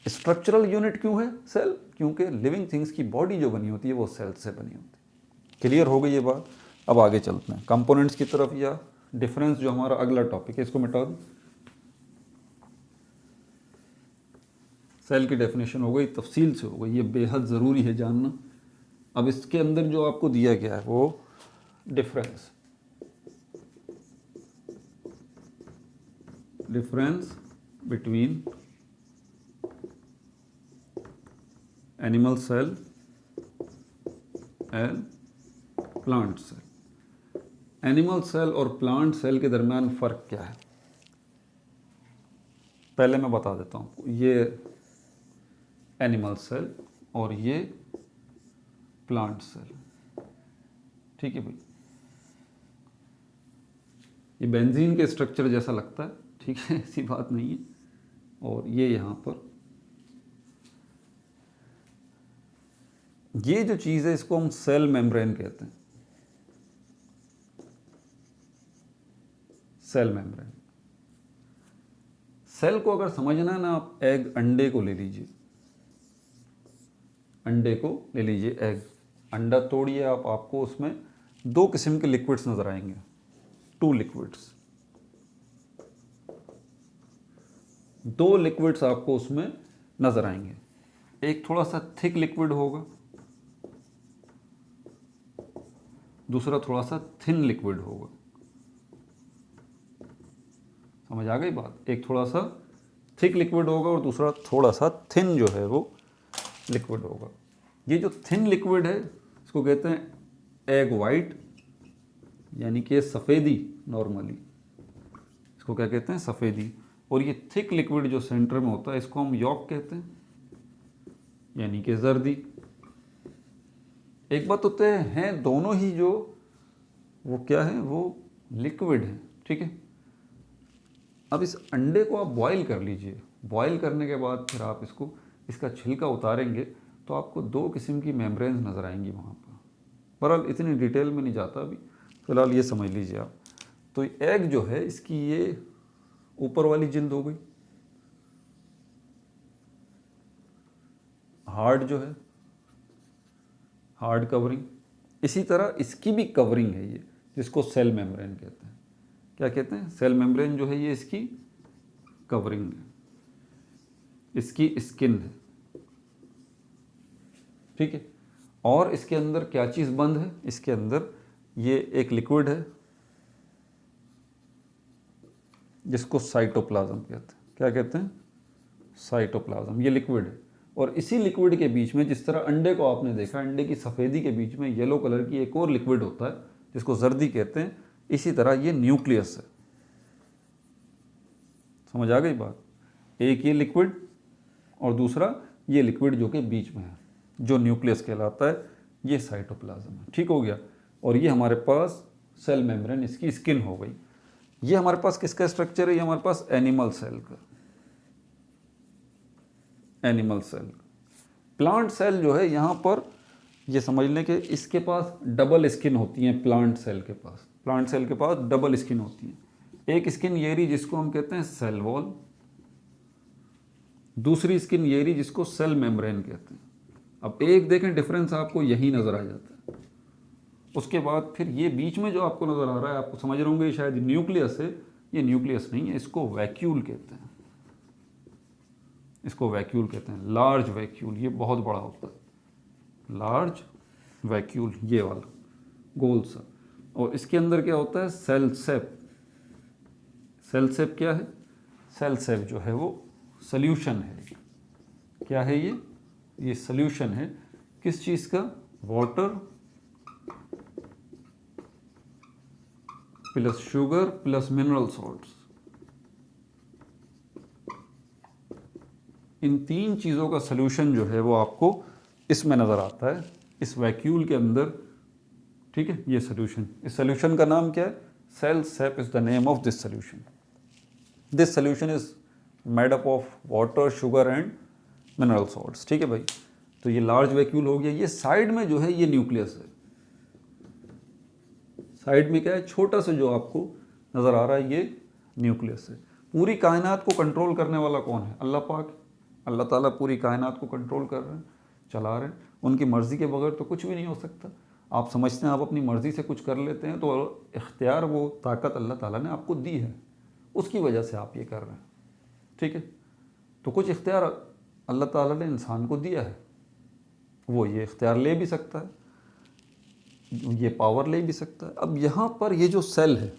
Speaker 1: स्ट्रक्चरल यूनिट क्यों है सेल? क्योंकि लिविंग थिंग्स की बॉडी जो बनी होती है वो सेल से बनी होती है। क्लियर हो गई ये बात? अब आगे चलते हैं कंपोनेंट्स की तरफ, या डिफरेंस जो हमारा अगला टॉपिक है इसको मिटा दूँ। सेल की डेफिनेशन हो गई, तफसील से हो गई, ये बेहद ज़रूरी है जानना। अब इसके अंदर जो आपको दिया गया है वो difference between animal cell and plant cell. Animal cell और प्लांट सेल के दरमियान फ़र्क क्या है पहले मैं बता देता हूँ आपको। ये एनिमल सेल और ये प्लांट सेल, ठीक है भाई। ये बेंजीन के स्ट्रक्चर जैसा लगता है, ठीक है, ऐसी बात नहीं है। और ये यहाँ पर, ये जो चीज़ है इसको हम सेल मेम्ब्रेन कहते हैं, सेल मेम्ब्रेन। सेल को अगर समझना है ना, आप एग, अंडे को ले लीजिए, अंडे को ले लीजिए, एग, अंडा तोड़िए आप, आपको उसमें दो किस्म के लिक्विड्स नजर आएंगे, टू लिक्विड्स, दो लिक्विड्स आपको उसमें नजर आएंगे। एक थोड़ा सा थिक लिक्विड होगा, दूसरा थोड़ा सा थिन लिक्विड होगा। समझ आ गई बात? एक थोड़ा सा थिक लिक्विड होगा और दूसरा थोड़ा सा थिन जो है वो लिक्विड होगा। ये जो थिन लिक्विड है इसको कहते हैं एग वाइट, यानी कि सफ़ेदी, नॉर्मली इसको क्या कहते हैं, सफ़ेदी। और ये थिक लिक्विड जो सेंटर में होता है इसको हम यॉक कहते हैं, यानी कि जर्दी। एक बात होते हैं दोनों ही जो वो क्या है, वो लिक्विड है, ठीक है। अब इस अंडे को आप बॉईल कर लीजिए, बॉईल करने के बाद फिर आप इसको, इसका छिलका उतारेंगे तो आपको दो किस्म की मेम्ब्रेन्स नज़र आएंगी वहाँ पर। बहरहाल इतनी डिटेल में नहीं जाता अभी, फिलहाल ये समझ लीजिए आप। तो एग जो है इसकी ये ऊपर वाली जिल्द हो गई, हार्ड जो है, हार्ड कवरिंग। इसी तरह इसकी भी कवरिंग है ये, जिसको सेल मेम्ब्रेन कहते हैं। क्या कहते हैं? सेल मेम्ब्रेन जो है ये इसकी कवरिंग है, इसकी स्किन है, ठीक है। और इसके अंदर क्या चीज़ बंद है? इसके अंदर ये एक लिक्विड है जिसको साइटोप्लाज्म कहते हैं। क्या कहते हैं? साइटोप्लाज्म। ये लिक्विड है और इसी लिक्विड के बीच में, जिस तरह अंडे को आपने देखा, अंडे की सफ़ेदी के बीच में येलो कलर की एक और लिक्विड होता है जिसको जर्दी कहते हैं, इसी तरह ये न्यूक्लियस है। समझ आ गई बात? एक ये लिक्विड और दूसरा ये लिक्विड जो कि बीच में है, जो न्यूक्लियस कहलाता है, ये साइटोप्लाज्म है। ठीक हो गया। और ये हमारे पास सेल मेम्ब्रेन, इसकी स्किन हो गई। ये हमारे पास किसका स्ट्रक्चर है? ये हमारे पास एनिमल सेल का, एनिमल सेल। प्लांट सेल जो है यहाँ पर ये समझ लें कि इसके पास डबल स्किन होती है। प्लांट सेल के पास, प्लांट सेल के पास डबल स्किन होती है। एक स्किन ये रही जिसको हम कहते हैं सेल वॉल, दूसरी स्किन ये रही जिसको सेल मेम्ब्रेन कहते हैं। अब एक देखें डिफरेंस आपको यही नज़र आ जाता है। उसके बाद फिर ये बीच में जो आपको नज़र आ रहा है, आपको समझ रहे होंगे शायद न्यूक्लियस है। ये न्यूक्लियस नहीं है, इसको वैक्यूल कहते हैं, इसको वैक्यूल कहते हैं। लार्ज वैक्यूल, ये बहुत बड़ा होता है, लार्ज वैक्यूल, ये वाला गोल सा। और इसके अंदर क्या होता है? सेल सेप। सेल सेप क्या है? सेल सेप जो है वो सल्यूशन है। क्या है ये? ये सल्यूशन है किस चीज़ का? Water plus sugar plus mineral salts. इन तीन चीज़ों का सल्यूशन जो है वो आपको इसमें नज़र आता है, इस वैक्यूल के अंदर। ठीक है, ये सल्यूशन, इस सल्यूशन का नाम क्या है? Cell sap is the name of this solution. This solution is made up of water, sugar and mineral salts. ठीक है भाई, तो ये लार्ज वैक्यूल हो गया। ये साइड में जो है ये न्यूक्लियस है। साइड में क्या है? छोटा सा जो आपको नज़र आ रहा है ये न्यूक्लियस है। पूरी कायनात को कंट्रोल करने वाला कौन है? अल्लाह पाक। अल्लाह ताला पूरी कायनात को कंट्रोल कर रहे हैं, चला रहे हैं। उनकी मर्ज़ी के बगैर तो कुछ भी नहीं हो सकता। आप समझते हैं आप अपनी मर्ज़ी से कुछ कर लेते हैं, तो इख्तियार, वो ताकत अल्लाह ताला ने आपको दी है, उसकी वजह से आप ये कर रहे हैं। ठीक है, तो कुछ इख्तियार अल्लाह ताला ने इंसान को दिया है, वो ये इख्तियार ले भी सकता है, ये पावर ले भी सकता है। अब यहाँ पर ये जो सेल है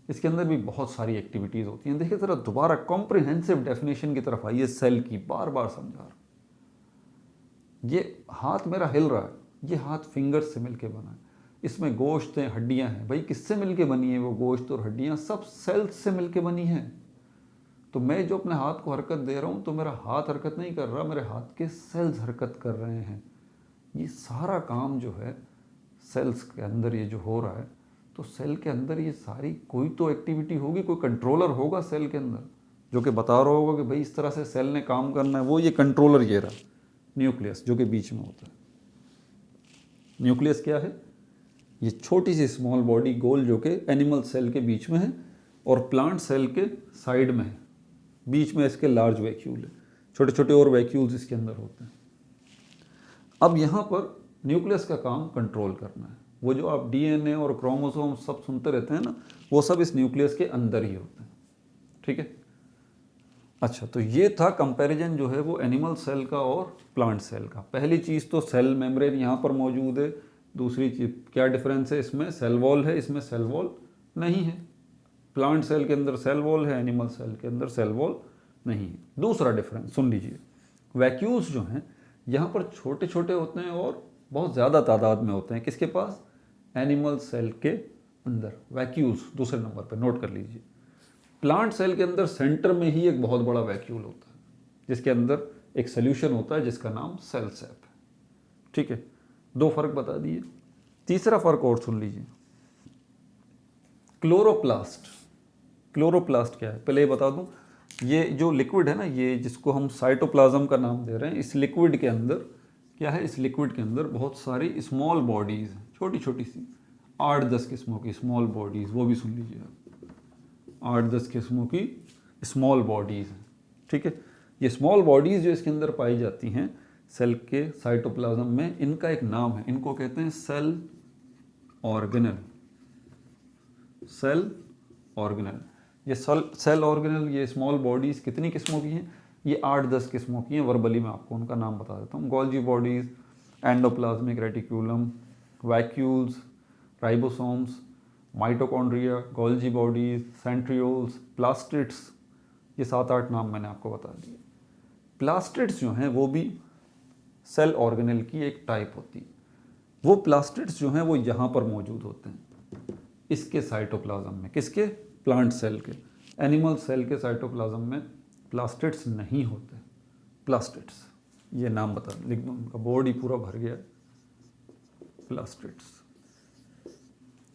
Speaker 1: इसके अंदर भी बहुत सारी एक्टिविटीज़ होती हैं। देखिए ज़रा दोबारा कॉम्प्रिहेंसिव डेफिनेशन की तरफ आइए सेल की, बार बार समझा रहा हूँ। ये हाथ मेरा हिल रहा है, ये हाथ फिंगर्स से मिलके बना है। इसमें गोश्त हैं, हड्डियाँ हैं। भाई किससे मिलके बनी है वो गोश्त और हड्डियाँ? सब सेल्स से मिलके बनी हैं। तो मैं जो अपने हाथ को हरकत दे रहा हूँ, तो मेरा हाथ हरकत नहीं कर रहा, मेरे हाथ के सेल्स हरकत कर रहे हैं। ये सारा काम जो है सेल्स के अंदर ये जो हो रहा है, तो सेल के अंदर ये सारी कोई तो एक्टिविटी होगी, कोई कंट्रोलर होगा सेल के अंदर, जो कि बता रहा होगा कि भाई इस तरह से सेल ने काम करना है, वो ये कंट्रोलर ये रहा न्यूक्लियस जो कि बीच में होता है। न्यूक्लियस क्या है? ये छोटी सी स्मॉल बॉडी गोल जो कि एनिमल सेल के बीच में है और प्लांट सेल के साइड में है, बीच में इसके लार्ज वैक्यूल है, छोटे छोटे और वैक्यूल्स इसके अंदर होते हैं। अब यहाँ पर न्यूक्लियस का काम कंट्रोल करना है। वो जो आप डीएनए और क्रोमोसोम सब सुनते रहते हैं ना, वो सब इस न्यूक्लियस के अंदर ही होते हैं। ठीक है, अच्छा, तो ये था कंपैरिजन जो है वो एनिमल सेल का और प्लांट सेल का। पहली चीज़ तो सेल मेम्ब्रेन यहाँ पर मौजूद है। दूसरी चीज़ क्या डिफरेंस है, इसमें सेल वॉल है, इसमें सेल वॉल नहीं है। प्लांट सेल के अंदर सेल वॉल है, एनिमल सेल के अंदर सेल वॉल नहीं है। दूसरा डिफरेंस सुन लीजिए, वैक्यूल्स जो हैं यहाँ पर छोटे छोटे होते हैं और बहुत ज़्यादा तादाद में होते हैं। किसके पास? एनिमल सेल के अंदर वैक्यूल्स दूसरे नंबर पर नोट कर लीजिए। प्लांट सेल के अंदर सेंटर में ही एक बहुत बड़ा वैक्यूल होता है जिसके अंदर एक सोल्यूशन होता है जिसका नाम सेल सैप है। ठीक है, दो फर्क बता दिए। तीसरा फर्क और सुन लीजिए, क्लोरोप्लास्ट। क्लोरोप्लास्ट क्या है पहले ये बता दूं। ये जो लिक्विड है ना, ये जिसको हम साइटोप्लाज्म का नाम दे रहे हैं, इस लिक्विड के अंदर क्या है? इस लिक्विड के अंदर बहुत सारी स्मॉल बॉडीज हैं, छोटी छोटी सी 8-10 किस्मों की स्मॉल बॉडीज, वो भी सुन लीजिए आप, 8-10 किस्मों की स्मॉल बॉडीज हैं। ठीक है, ये स्मॉल बॉडीज जो इसके अंदर पाई जाती हैं सेल के साइटोप्लाज्म में, इनका एक नाम है, इनको कहते हैं सेल ऑर्गेनल। सेल ऑर्गेनल, ये सेल ऑर्गेनल, ये स्मॉल बॉडीज कितनी किस्मों की हैं? ये 8-10 किस्मों की हैं। वर्बली मैं आपको उनका नाम बता देता हूँ। Golgi bodies, endoplasmic reticulum, vacuoles, ribosomes, mitochondria, Golgi bodies, centrioles, plastids, ये 7-8 नाम मैंने आपको बता दिए। प्लास्टिड्स जो हैं वो भी सेल ऑर्गेनल की एक टाइप होती है। वो प्लास्टिड्स जो हैं वो यहाँ पर मौजूद होते हैं इसके साइटोप्लाज्म में। किसके? प्लांट सेल के। एनिमल सेल के साइटोप्लाज्म में प्लास्टिड्स नहीं होते। प्लास्टिड्स, ये नाम बता लिख दो, उनका बोर्ड ही पूरा भर गया। प्लास्टिड्स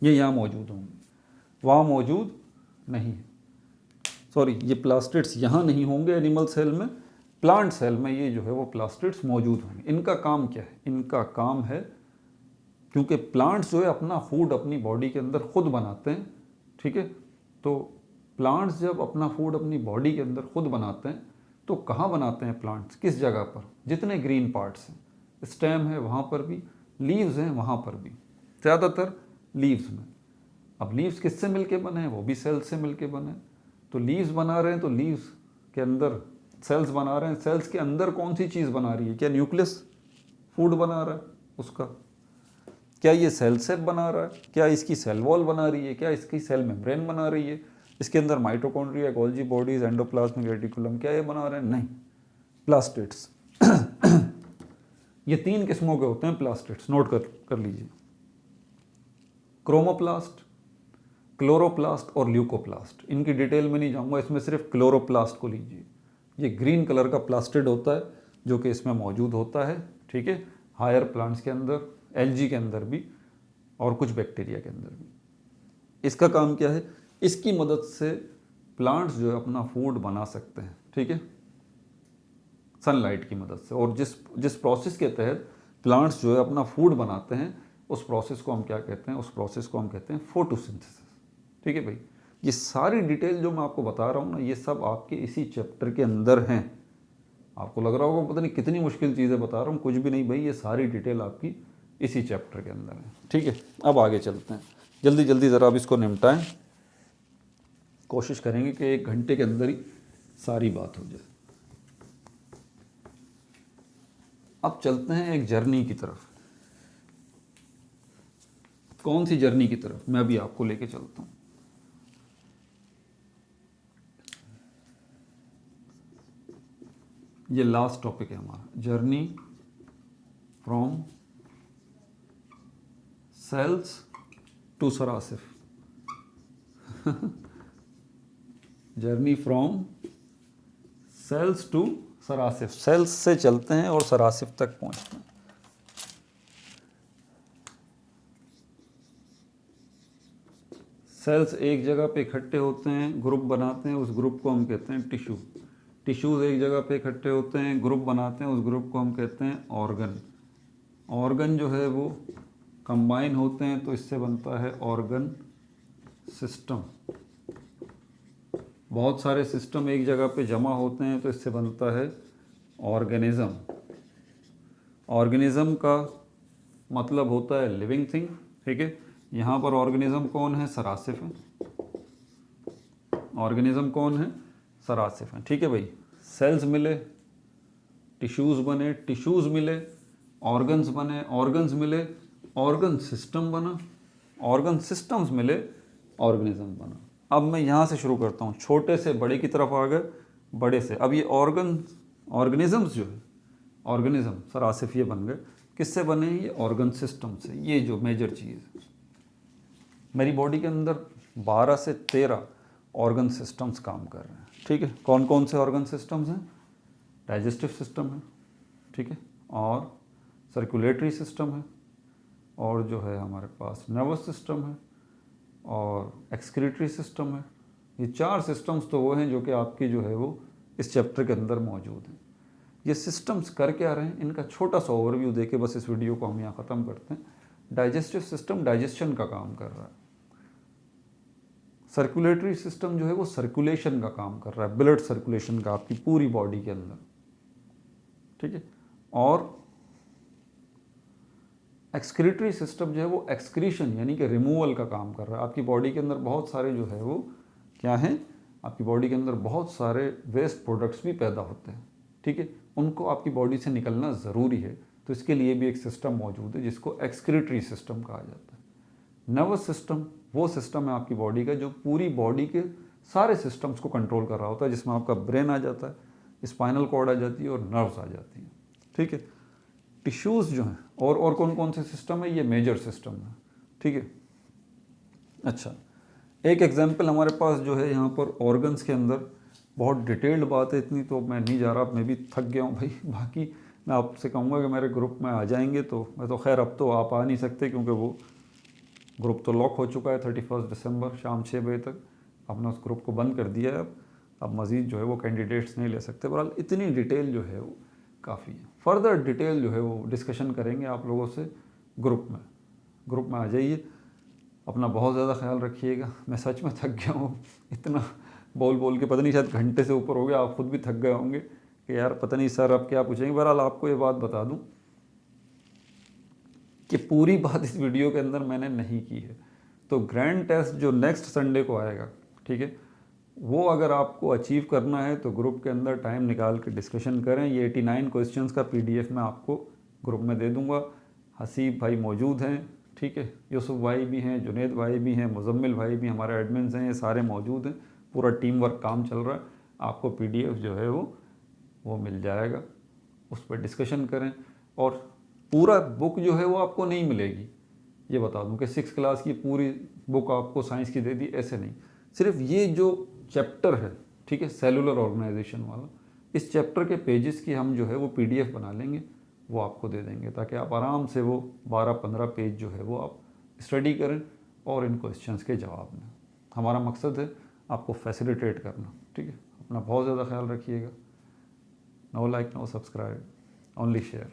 Speaker 1: ये यहाँ मौजूद होंगे, वहाँ मौजूद नहीं है। सॉरी, ये प्लास्टिड्स यहाँ नहीं होंगे एनिमल सेल में। प्लांट सेल में ये जो है वो प्लास्टिड्स मौजूद होंगे। इनका काम क्या है? इनका काम है, क्योंकि प्लांट्स जो है अपना फूड अपनी बॉडी के अंदर खुद बनाते हैं। ठीक है, तो प्लांट्स जब अपना फूड अपनी बॉडी के अंदर खुद बनाते हैं तो कहाँ बनाते हैं प्लांट्स? किस जगह पर? जितने ग्रीन पार्ट्स हैं, स्टेम है वहाँ पर भी, लीव्स हैं वहाँ पर भी, ज़्यादातर लीव्स में। अब लीव्स किससे मिलके बने हैं? वो भी सेल्स से मिलके बने हैं। तो लीव्स बना रहे हैं तो लीव्स के अंदर सेल्स बना रहे हैं। सेल्स के अंदर कौन सी चीज़ बना रही है? क्या न्यूक्लियस फूड बना रहा है उसका? क्या ये सेल सेप बना रहा है? क्या इसकी सेल वॉल बना रही है? क्या इसकी सेल मेम्ब्रेन बना रही है? इसके अंदर mitochondria, Golgi bodies, endoplasmic reticulum, क्या ये बना रहे हैं? नहीं, प्लास्टिड्स। ये 3 किस्मों के होते हैं प्लास्टिड्स, नोट कर लीजिए। क्रोमोप्लास्ट, क्लोरोप्लास्ट और ल्यूकोप्लास्ट। इनकी डिटेल में नहीं जाऊंगा, इसमें सिर्फ क्लोरोप्लास्ट को लीजिए। ये ग्रीन कलर का प्लास्टिड होता है जो कि इसमें मौजूद होता है। ठीक है, हायर प्लांट्स के अंदर, एल्गी के अंदर भी और कुछ बैक्टीरिया के अंदर भी। इसका काम क्या है? इसकी मदद से प्लांट्स जो है अपना फूड बना सकते हैं। ठीक है, सनलाइट की मदद से। और जिस प्रोसेस के तहत प्लांट्स जो है अपना फूड बनाते हैं उस प्रोसेस को हम क्या कहते हैं? उस प्रोसेस को हम कहते हैं फोटोसिंथेसिस। ठीक है भाई, ये सारी डिटेल जो मैं आपको बता रहा हूँ ना, ये सब आपके इसी चैप्टर के अंदर हैं। आपको लग रहा होगा पता नहीं कितनी मुश्किल चीज़ें बता रहा हूँ, कुछ भी नहीं भाई, ये सारी डिटेल आपकी इसी चैप्टर के अंदर है। ठीक है, अब आगे चलते हैं। जल्दी जल्दी ज़रा अब इसको निपटाएं, कोशिश करेंगे कि 1 घंटे के अंदर ही सारी बात हो जाए। अब चलते हैं एक जर्नी की तरफ। कौन सी जर्नी की तरफ? मैं अभी आपको लेके चलता हूँ। ये लास्ट टॉपिक है हमारा, जर्नी फ्रॉम सेल्स टू सरासिफ। जर्नी फ्रॉम सेल्स टू सरासिफ। सेल्स से चलते हैं और सरासिफ तक पहुंचते हैं। सेल्स एक जगह पे इकट्ठे होते हैं, ग्रुप बनाते हैं, उस ग्रुप को हम कहते हैं टिश्यू। टिश्यूज़ एक जगह पे इकट्ठे होते हैं, ग्रुप बनाते हैं, उस ग्रुप को हम कहते हैं ऑर्गन। ऑर्गन जो है वो कंबाइन होते हैं तो इससे बनता है ऑर्गन सिस्टम। बहुत सारे सिस्टम एक जगह पे जमा होते हैं तो इससे बनता है ऑर्गेनिज्म। ऑर्गेनिज्म का मतलब होता है लिविंग थिंग, ठीक है। यहाँ पर ऑर्गेनिज्म कौन है? सरासिफ है। ऑर्गेनिज्म कौन है? सरासिफ है, ठीक है भाई। सेल्स मिले, टिश्यूज़ बने, टिश्यूज़ मिले, ऑर्गन्स बने, ऑर्गन्स मिले, ऑर्गन सिस्टम बना, ऑर्गन सिस्टम्स मिले, ऑर्गेनिज्म बना। अब मैं यहाँ से शुरू करता हूँ, छोटे से बड़े की तरफ आ गए, बड़े से। अब ये ऑर्गेनिजम्स जो है, ऑर्गेनिज्म सरासिफ ये बन गए, किससे बने हैं? ये ऑर्गन सिस्टम से। ये जो मेजर चीज़ है, मेरी बॉडी के अंदर 12 से 13 ऑर्गन सिस्टम्स काम कर रहे हैं, ठीक है। कौन कौन से ऑर्गन सिस्टम्स हैं? डाइजेस्टिव सिस्टम है, ठीक है, और सर्कुलेटरी सिस्टम है, और जो है हमारे पास नर्वस सिस्टम है, और एक्सक्रीटरी सिस्टम है। ये 4 सिस्टम्स तो वो हैं जो कि आपकी जो है वो इस चैप्टर के अंदर मौजूद हैं। ये सिस्टम्स कर क्या रहे हैं, इनका छोटा सा ओवरव्यू देके बस इस वीडियो को हम यहाँ ख़त्म करते हैं। डाइजेस्टिव सिस्टम डाइजेशन का काम कर रहा है। सर्कुलेटरी सिस्टम जो है वो सर्कुलेशन का काम कर रहा है, ब्लड सर्कुलेशन का आपकी पूरी बॉडी के अंदर, ठीक है। और एक्सक्रीटरी सिस्टम जो है वो एक्सक्रीशन यानी कि रिमूवल का काम कर रहा है। आपकी बॉडी के अंदर बहुत सारे जो है वो क्या हैं, आपकी बॉडी के अंदर बहुत सारे वेस्ट प्रोडक्ट्स भी पैदा होते हैं, ठीक है। उनको आपकी बॉडी से निकलना ज़रूरी है, तो इसके लिए भी एक सिस्टम मौजूद है जिसको एक्सक्रीटरी सिस्टम कहा जाता है। नर्वस सिस्टम वो सिस्टम है आपकी बॉडी का जो पूरी बॉडी के सारे सिस्टम्स को कंट्रोल कर रहा होता है, जिसमें आपका ब्रेन आ जाता है, स्पाइनल कॉर्ड आ जाती है और नर्व्स आ जाती हैं, ठीक है। टिश्यूज़ जो हैं और कौन कौन से सिस्टम है, ये मेजर सिस्टम है, ठीक है। अच्छा, एक एग्जांपल हमारे पास जो है यहाँ पर ऑर्गन्स के अंदर, बहुत डिटेल्ड बात है, इतनी तो मैं नहीं जा रहा, मैं भी थक गया हूँ भाई। बाकी मैं आपसे कहूँगा कि मेरे ग्रुप में आ जाएंगे तो मैं तो खैर अब तो आप आ नहीं सकते क्योंकि वो ग्रुप तो लॉक हो चुका है 31 दिसंबर शाम 6 बजे तक। आपने उस ग्रुप को बंद कर दिया है। अब मज़ीद जो है वो कैंडिडेट्स नहीं ले सकते। बहरहाल इतनी डिटेल जो है वो काफ़ी है। फर्दर डिटेल जो है वो डिस्कशन करेंगे आप लोगों से ग्रुप में आ जाइए। अपना बहुत ज़्यादा ख्याल रखिएगा। मैं सच में थक गया हूँ, इतना बोल के पता नहीं शायद घंटे से ऊपर हो गया। आप खुद भी थक गए होंगे कि यार पता नहीं सर अब क्या पूछेंगे। बहरहाल आपको ये बात बता दूँ कि पूरी बात इस वीडियो के अंदर मैंने नहीं की है। तो ग्रैंड टेस्ट जो नेक्स्ट संडे को आएगा, ठीक है, वो अगर आपको अचीव करना है तो ग्रुप के अंदर टाइम निकाल के डिस्कशन करें। ये 89 क्वेश्चंस का PDF मैं आपको ग्रुप में दे दूंगा। हसीब भाई मौजूद हैं, ठीक है, यूसुफ भाई भी हैं, जुनेद भाई भी हैं, मुजम्मिल भाई भी हमारे एडमिन्स हैं, ये सारे मौजूद हैं। पूरा टीम वर्क काम चल रहा है। आपको PDF जो है वो मिल जाएगा, उस पर डिस्कशन करें। और पूरा बुक जो है वो आपको नहीं मिलेगी, ये बता दूं कि 6 क्लास की पूरी बुक आपको साइंस की दे दी, ऐसे नहीं। सिर्फ ये जो चैप्टर है, ठीक है, सेलुलर ऑर्गेनाइजेशन वाला, इस चैप्टर के पेजेस की हम जो है वो PDF बना लेंगे, वो आपको दे देंगे ताकि आप आराम से वो 12-15 पेज जो है वो आप स्टडी करें और इन क्वेश्चंस के जवाब दें। हमारा मकसद है आपको फैसिलिटेट करना, ठीक है। अपना बहुत ज़्यादा ख्याल रखिएगा। No like, no subscribe, only share.